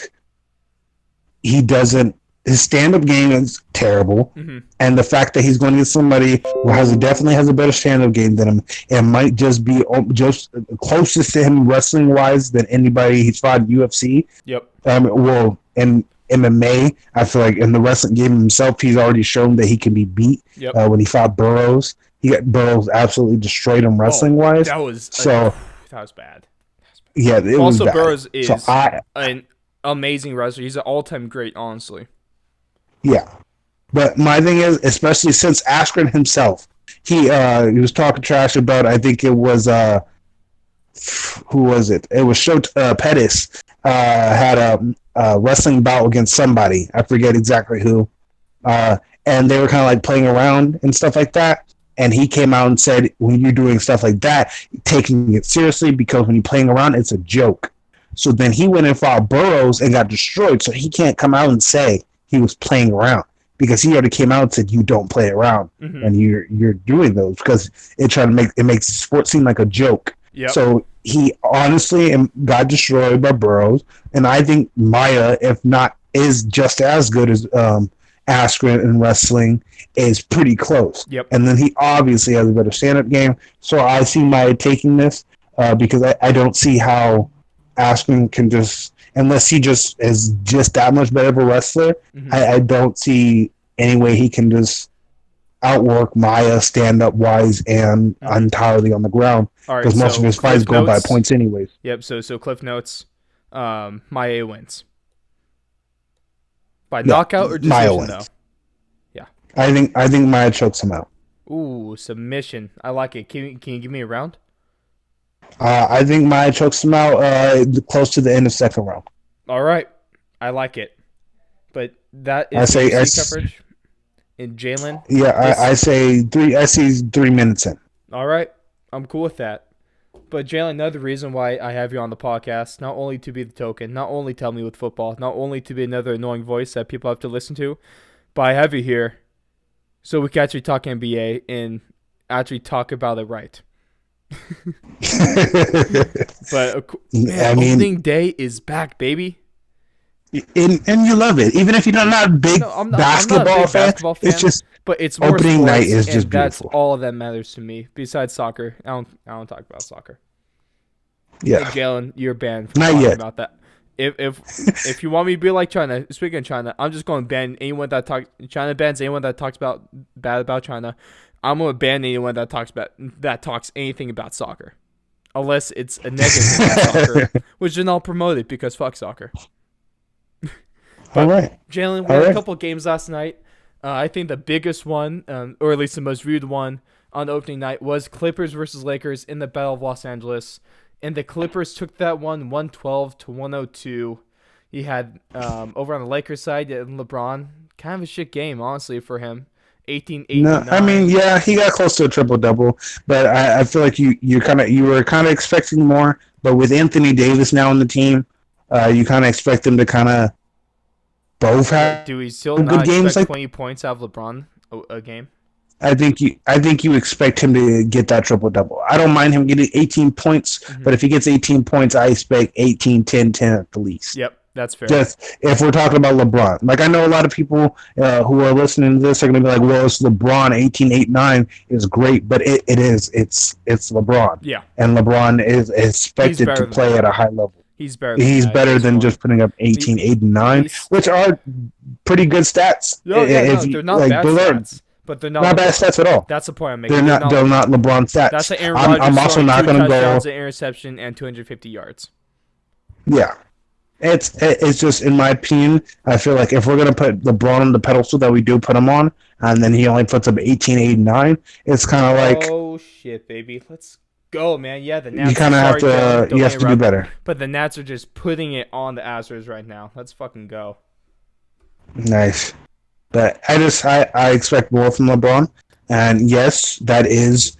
he doesn't his stand-up game is terrible, Mm-hmm. and the fact that he's going against somebody who definitely has a better stand-up game than him, and might just be just closest to him wrestling-wise than anybody he's fought in UFC. Yep. Well, in MMA, I feel like in the wrestling game himself, he's already shown that he can be beat. Yep. When he fought Burroughs, Burroughs absolutely destroyed him wrestling-wise. That was that was bad. Yeah, it was Also, bad. Burroughs is So an amazing wrestler. He's an all-time great, honestly. Yeah. But my thing is, especially since Askren himself, he was talking trash about, I think it was, who was it? It was Pettis had a wrestling bout against somebody. I forget exactly who. And they were kind of like playing around and stuff like that. And he came out and said, when you're doing stuff like that, taking it seriously, because when you're playing around, it's a joke. So then he went and fought Burroughs and got destroyed. So he can't come out and say he was playing around, because he already came out and said you don't play around, and you're doing those, because it makes the sport seem like a joke. Yep. So he honestly got destroyed by Burroughs, and I think Maia, if not, is just as good as Askren in wrestling, is pretty close. Yep. And then he obviously has a better stand-up game, so I see Maia taking this because I don't see how Askren can just, unless he just is just that much better of a wrestler, I don't see any way he can just outwork Maia stand-up wise and entirely on the ground, because most of his fights go by points anyways. Yep. So Cliff Notes, Maia wins by knockout or decision though. Yeah. I think Maia chokes him out. Ooh, submission. I like it. Can you give me a round? I think Maia chokes him out close to the end of second round. All right, I like it. But that is coverage in Jalen. Yeah, I say three. I see 3 minutes in. All right, I'm cool with that. But Jalen, another reason why I have you on the podcast, not only to be the token, not only tell me with football, not only to be another annoying voice that people have to listen to, but I have you here so we can actually talk NBA and actually talk about it right. But man, opening day is back, baby. And you love it, even if you're not a big basketball fan. It's just, but it's more opening sports, night is just that's beautiful. all that matters to me. Besides soccer, I don't talk about soccer. Yeah, hey, Jalen, you're banned from not talking yet. about that. If you want me to be like China, speaking of China, I'm just going to ban anyone that talks. China bans anyone that talks bad about China. I'm going to ban anyone that talks anything about soccer, unless it's a negative thing about soccer, which then I'll promote it because fuck soccer. All right, Jalen, we had a couple of games last night. I think the biggest one, or at least the most viewed one on opening night, was Clippers versus Lakers in the Battle of Los Angeles. And the Clippers took that one 112-102. He had, over on the Lakers side, LeBron, kind of a shit game, honestly, for him. 18, 8, no, 9. I mean, yeah, he got close to a triple-double, but I feel like you were kind of expecting more. But with Anthony Davis now on the team, you kind of expect them to kind of both have. Do we still good not games, expect 20 points out of LeBron a game? I think you expect him to get that triple-double. I don't mind him getting 18 points, but if he gets 18 points, I expect 18, 10, 10 at the least. Yep, that's fair. Just if we're talking about LeBron. Like, I know a lot of people who are listening to this are going to be like, well, it's LeBron, 18, 8, 9 is great, but it is. It's LeBron. Yeah. And LeBron is expected to play at a high level. He's better than just putting up 18, 8, and 9, which are pretty good stats. No, they're not bad stats. But they're not bad stats at all. That's the point I'm making. They're not LeBron stats. That's the Aaron Rodgers. I'm also not going to go. Touchdowns, an interception, and 250 yards. Yeah, it's just, in my opinion, I feel like if we're going to put LeBron on the pedestal that we do put him on, and then he only puts up 18, 8, and 9, it's kind of like, oh shit, baby, let's go, man. Yeah, the Nats. You kind of have to. You have to do better. But the Nats are just putting it on the Astros right now. Let's fucking go. Nice. But I expect more from LeBron. And yes, that is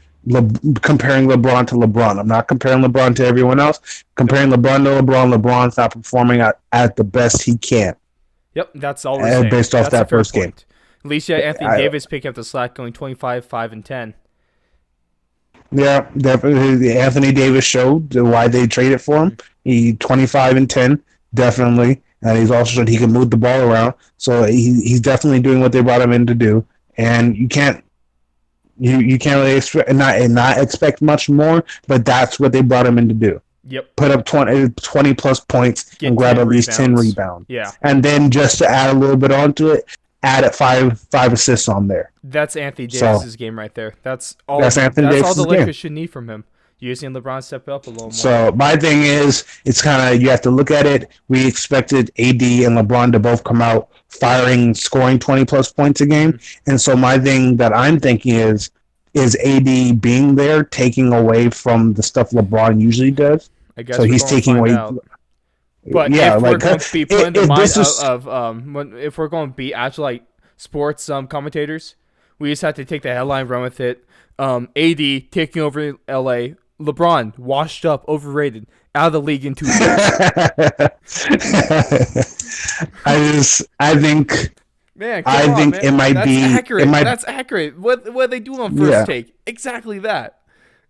comparing LeBron to LeBron. I'm not comparing LeBron to everyone else. Comparing LeBron to LeBron, LeBron's not performing at the best he can. Yep, that's all we're saying. Based off that first game. At least Anthony Davis picking up the slack, going 25, 5, and 10. Yeah, definitely. Anthony Davis showed why they traded for him. He 25 and 10, definitely. and he's also shown he can move the ball around. So he's definitely doing what they brought him in to do. And you can't really not expect much more, but that's what they brought him in to do. Yep. Put up 20 plus points and grab at least 10 rebounds. Yeah. And then just to add a little bit onto it, add at five assists on there. That's Anthony Davis's game right there. That's all the Lakers should need from him. You're seeing LeBron step up a little more. So my thing is, it's kind of, you have to look at it. We expected AD and LeBron to both come out scoring 20 plus points a game. Mm-hmm. And so my thing that I'm thinking is AD being there taking away from the stuff LeBron usually does? I guess so he's taking away. But yeah, if we're going to be put in the mind if we're going to be actual like sports commentators, we just have to take the headline, run with it. AD taking over LA. LeBron washed up, overrated, out of the league in 2 years. I think. Man, it might That's be accurate. That's accurate. What they do on First Take? Exactly that.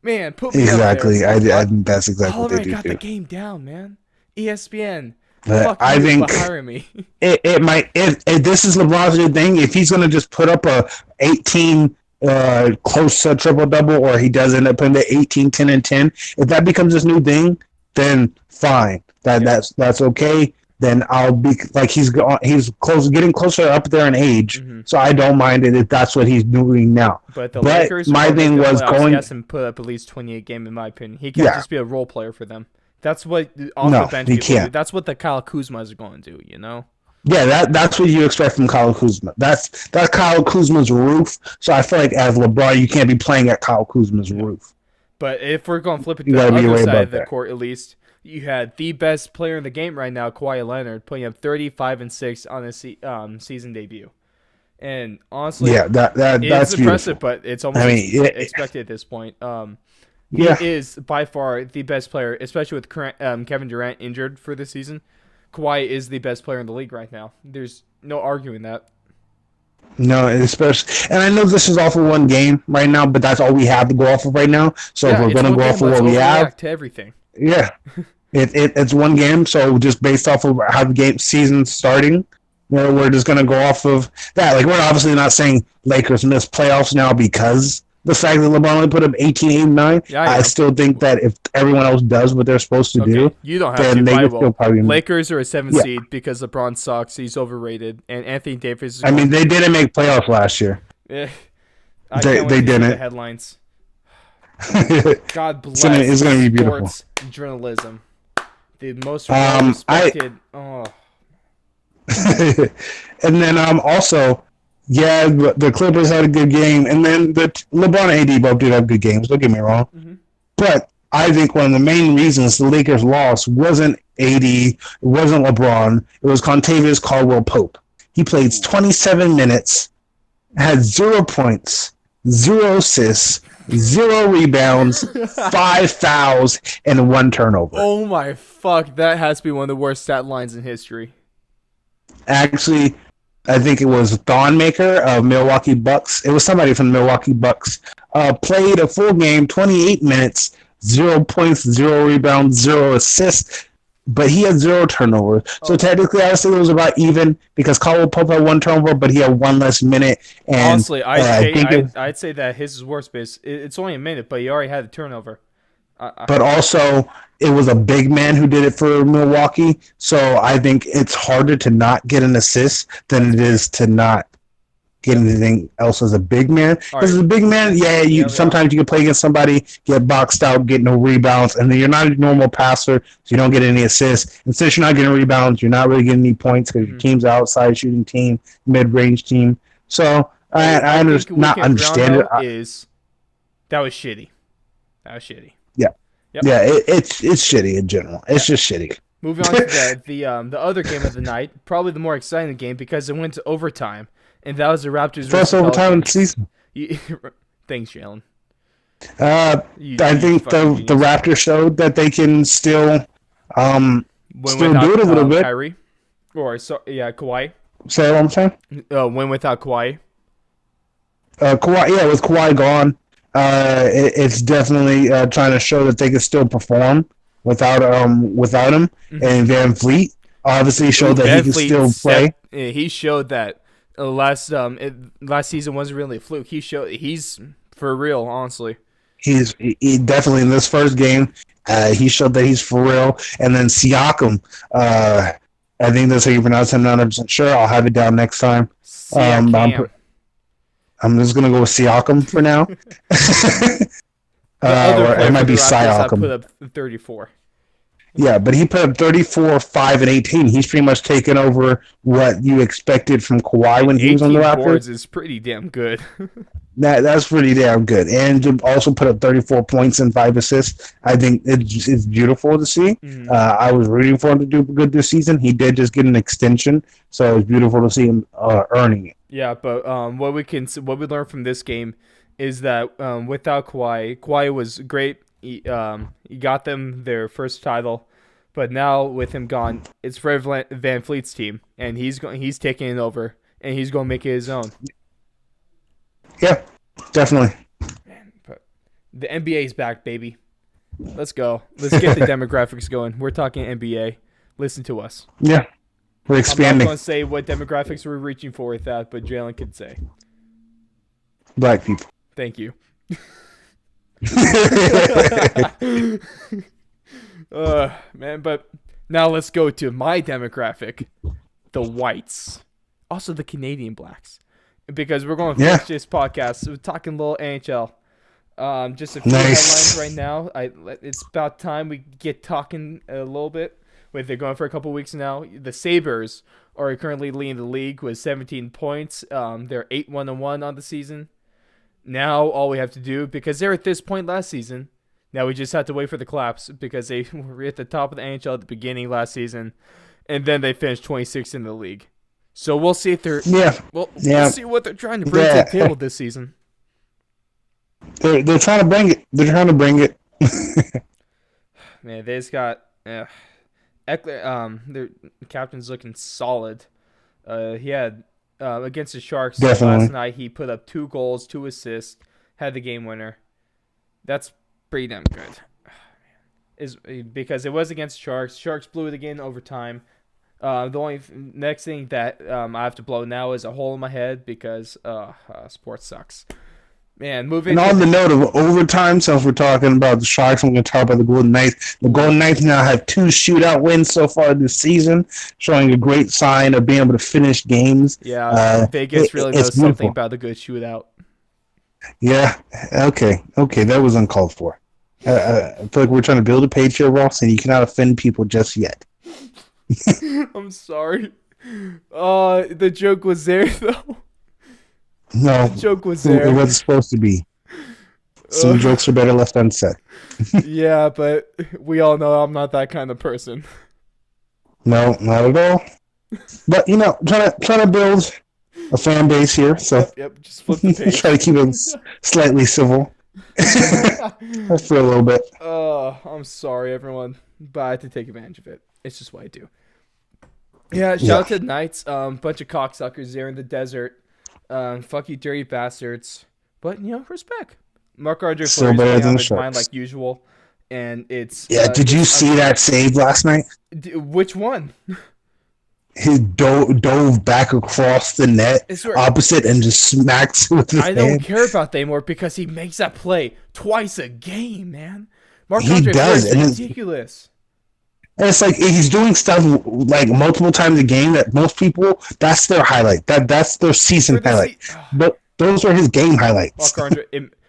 Man, put me exactly. Up there. I think that's exactly what they do. Got the game down, man. ESPN. I think hiring me. it might. If this is LeBron's new thing, if he's gonna just put up a 18 close to triple double, or he does end up putting the 18, 10, and 10, if that becomes his new thing, then fine. That's okay. Then I'll be like he's getting closer up there in age, so I don't mind it if that's what he's doing now. But the Lakers, my thing was going. He has to put up at least 28 games, in my opinion. He can't just be a role player for them. That's what off the bench he can't. That's what the Kyle Kuzmas are going to do. You know. Yeah, that's what you expect from Kyle Kuzma. That's Kyle Kuzma's roof. So I feel like as LeBron, you can't be playing at Kyle Kuzma's roof. But if we're going to flip it to the other side of the court, at least. You had the best player in the game right now, Kawhi Leonard, putting up 35 and 6 on his season debut. And honestly, that's impressive, but it's almost expected at this point. He is by far the best player, especially with Kevin Durant injured for this season. Kawhi is the best player in the league right now. There's no arguing that. No, especially, and I know this is off of one game right now, but that's all we have to go off of right now. So if we're going to go off of what we have, to everything. Yeah, it's one game, so just based off of how the season's starting, we're just gonna go off of that. Like, we're obviously not saying Lakers miss playoffs now because the fact that LeBron only put up 18, 8, 9. Yeah, I still think that if everyone else does what they're supposed to do, you don't have then to. They still probably Lakers are a 7 seed because LeBron sucks. He's overrated, and Anthony Davis. They didn't make playoffs last year. Yeah, they didn't. The headlines. God bless it's gonna be beautiful. Sports journalism. The most respected. And then also, the Clippers had a good game, and then the LeBron and AD both did have good games. Don't get me wrong, but I think one of the main reasons the Lakers lost wasn't AD, it wasn't LeBron, it was Contavious Caldwell-Pope. He played 27 minutes, had 0 points, 0 assists, 0 rebounds, 5 fouls, and 1 turnover. Oh my fuck, that has to be one of the worst stat lines in history. Actually, I think it was Thonmaker of Milwaukee Bucks. It was somebody from the Milwaukee Bucks. Played a full game, 28 minutes, 0 points, 0 rebounds, 0 assists, but he had 0 turnovers. So technically, I would say it was about even because Caldwell Pope had 1 turnover, but he had 1 less minute. And honestly, I'd say that his is worse because it's only a minute, but he already had a turnover. But also, it was a big man who did it for Milwaukee, so I think it's harder to not get an assist than it is to not get anything else as a big man. Because as a big man, sometimes you can play against somebody, get boxed out, get no rebounds, and then you're not a normal passer, so you don't get any assists. And since you're not getting rebounds, you're not really getting any points because your team's an outside shooting team, mid-range team. So I understand it. That was shitty. Yep. Yeah, it's shitty in general. It's just shitty. Moving on to the other game of the night, probably the more exciting game because it went to overtime, and that was the Raptors. First overtime in the season. Thanks, Jalen. I think the Raptors showed that they can still do it a little bit. Kyrie, Kawhi. Say what I'm saying. Win without Kawhi. With Kawhi gone. It's definitely trying to show that they can still perform without him and Van Vliet. obviously showed that he can still play. He showed that last season wasn't really a fluke. He's for real, honestly. He definitely in this first game, he showed that he's for real. And then Siakam, I think that's how you pronounce him. Not 100% sure. I'll have it down next time. I'm just gonna go with Siakam for now. Or it might be Siakam. Put up 34. Yeah, but he put up 34, 5, and 18. He's pretty much taken over what you expected from Kawhi when he was on the Raptors. 18 boards is pretty damn good. That's pretty damn good. And also put up 34 points and 5 assists. I think it's beautiful to see. Mm-hmm. I was rooting for him to do good this season. He did just get an extension, so it was beautiful to see him earning it. Yeah, but what we learned from this game is that without Kawhi was great. He got them their first title, but now with him gone, it's Fred VanVleet's team, and he's taking it over, and he's going to make it his own. Yeah, definitely. Man, but the NBA is back, baby. Let's go. Let's get the demographics going. We're talking NBA. Listen to us. Yeah, we're expanding. I'm not going to say what demographics we're reaching for with that, but Jalen could say. Black people. Thank you. Man, but now let's go to my demographic, the whites, also the Canadian blacks, because we're going to finish this podcast. We're talking a little NHL. Just a few headlines right now. It's about time we get talking a little bit. They're going for a couple weeks now. The Sabres are currently leading the league with 17 points. They're 8-1-1 on the season. Now all we have to do, because they're at this point last season, now we just have to wait for the collapse because they were at the top of the NHL at the beginning last season, and then they finished 26th in the league. So we'll see if they're we'll see what they're trying to bring to the table this season. They're trying to bring it. They're trying to bring it. Man, they just got Eckler. Their captain's looking solid. He had. Against the Sharks last night, he put up 2 goals, 2 assists, had the game winner. That's pretty damn good. Because it was against the Sharks. Sharks blew it again in overtime. The only next thing that I have to blow now is a hole in my head because sports sucks. Man, moving. And on the note of overtime, since we're talking about the Sharks, I'm going to talk about the Golden Knights. The Golden Knights now have 2 shootout wins so far this season, showing a great sign of being able to finish games. Yeah, Vegas really knows something about a good shootout. Yeah, okay, that was uncalled for. I feel like we're trying to build a page here, Ross, and you cannot offend people just yet. I'm sorry. The joke was there, though. No, the joke was there. It wasn't supposed to be. Some jokes are better left unsaid. Yeah, but we all know I'm not that kind of person. No, not at all. But trying to build a fan base here, so yep, just flip the page. Try to keep it slightly civil for a little bit. I'm sorry, everyone, but I had to take advantage of it. It's just what I do. Yeah, shout out to the Knights. Bunch of cocksuckers there in the desert. Fuck you, dirty bastards. But respect. Marc-Andre Fleury's on his mind like usual, and it's. Yeah, did you see that save last night? Which one? He dove back across the net, opposite, and just smacks with his hand. I don't care about that anymore because he makes that play twice a game, man. Marc-Andre Fleury's ridiculous. And it's like he's doing stuff like multiple times a game that most people, that's their highlight. That's their season highlight. But those are his game highlights.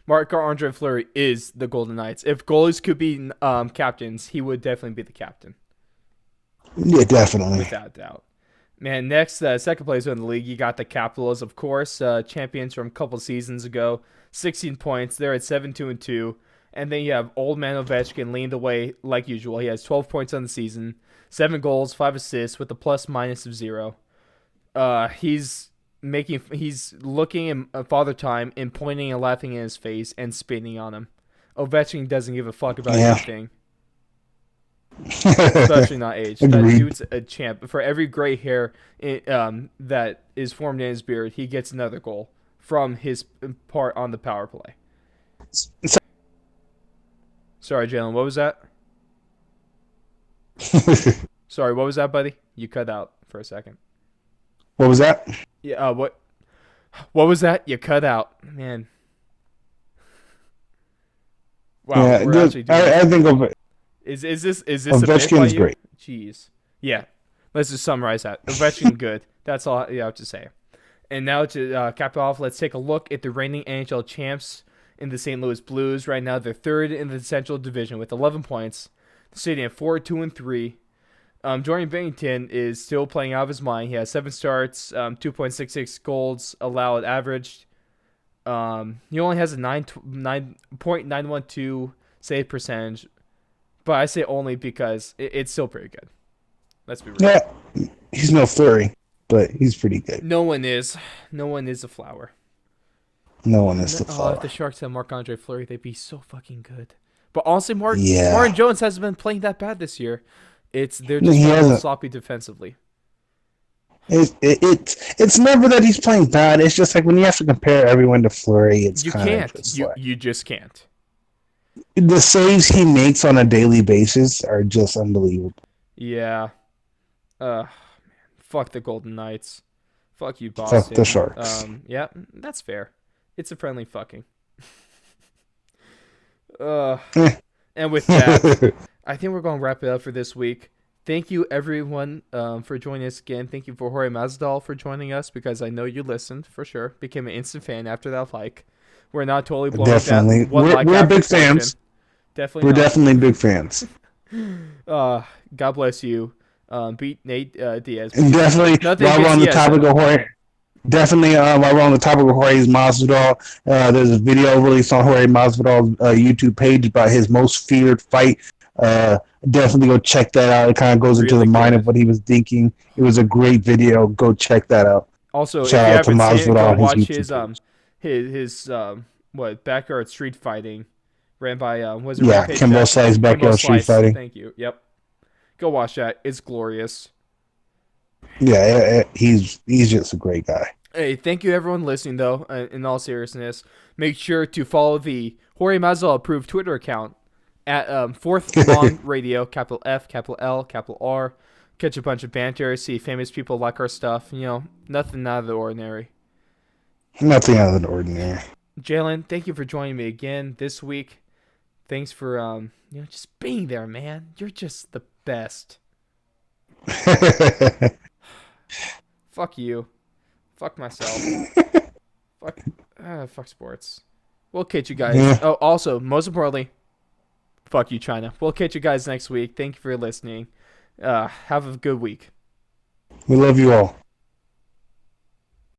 Marc-Andre Fleury is the Golden Knights. If goalies could be captains, he would definitely be the captain. Yeah, definitely. Without doubt. Man, next, second place in the league, you got the Capitals, of course, champions from a couple seasons ago. 16 points. They're at 7-2-2. And then you have old man Ovechkin leading the way like usual. He has 12 points on the season, 7 goals, 5 assists with a plus-minus of 0. He's looking at Father Time and pointing and laughing in his face and spitting on him. Ovechkin doesn't give a fuck about anything. Especially not age. That dude's a champ. For every gray hair that is formed in his beard, he gets another goal from his part on the power play. Sorry, Jalen, what was that? Sorry, what was that, buddy? You cut out for a second. What was that? Yeah. What was that? You cut out, man. Wow, Yeah, we're actually doing I think of is this a bit by Ovechkin's you? great. Jeez. Yeah. Let's just summarize that. Ovechkin good. That's all you have to say. And now to cap it off, let's take a look at the reigning NHL champs in the St. Louis Blues. Right now, they're third in the Central Division with 11 points. They're sitting at 4, 2, and 3. Jordan Binnington is still playing out of his mind. He has 7 starts, 2.66 goals allowed averaged. He only has a 9.912 save percentage, but I say only because it's still pretty good. Let's be real. Yeah, he's no Fleury, but he's pretty good. No one is a flower. No one is the Oh, flower. if the Sharks had Marc-Andre Fleury, they'd be so fucking good. But honestly, Martin Jones hasn't been playing that bad this year. They're just a little sloppy defensively. It's never that he's playing bad. It's just like when you have to compare everyone to Fleury, it's You kind can't. of just You just can't. the saves he makes on a daily basis are just unbelievable. Yeah. Man. Fuck the Golden Knights. Fuck you, Boston. Fuck the Sharks. Yeah, that's fair. It's a friendly fucking. Eh. And with that, I think we're going to wrap it up for this week. Thank you, everyone, for joining us again. Thank you for Jorge Masvidal for joining us because I know you listened for sure. Became an instant fan after that like. We're not totally blowing Definitely. that one We're like big average fans. Definitely We're not. definitely big fans. God bless you. Beat Nate Diaz. And definitely, Nothing while we're on the against topic Diaz, of Jorge, while we're on the topic of Jorge Masvidal, there's a video released on Jorge Masvidal's YouTube page about his most feared fight. Definitely go check that out. It kind of goes into the mind of what he was thinking. It was a great video. Go check that out. Also, Shout if out to you haven't seen it, go Masvidal, watch his his backyard street fighting ran by was it Yeah, Rampage Kimbo Jackson? Slice backyard street Slice. fighting. Thank you. Yep. Go watch that. It's glorious. Yeah, he's just a great guy. Hey, thank you everyone listening though. In all seriousness, make sure to follow the Jorge Masvidal approved Twitter account at Fourth Long Radio, capital F, capital L, capital R. Catch a bunch of banter, see famous people like our stuff. You know, nothing out of the ordinary. Nothing out of the ordinary. Jalen, thank you for joining me again this week. Thanks for just being there, man. You're just the best. Fuck you. Fuck myself. Fuck sports. We'll catch you guys. Yeah. Oh, also, most importantly, fuck you, China. We'll catch you guys next week. Thank you for listening. Have a good week. We love you all.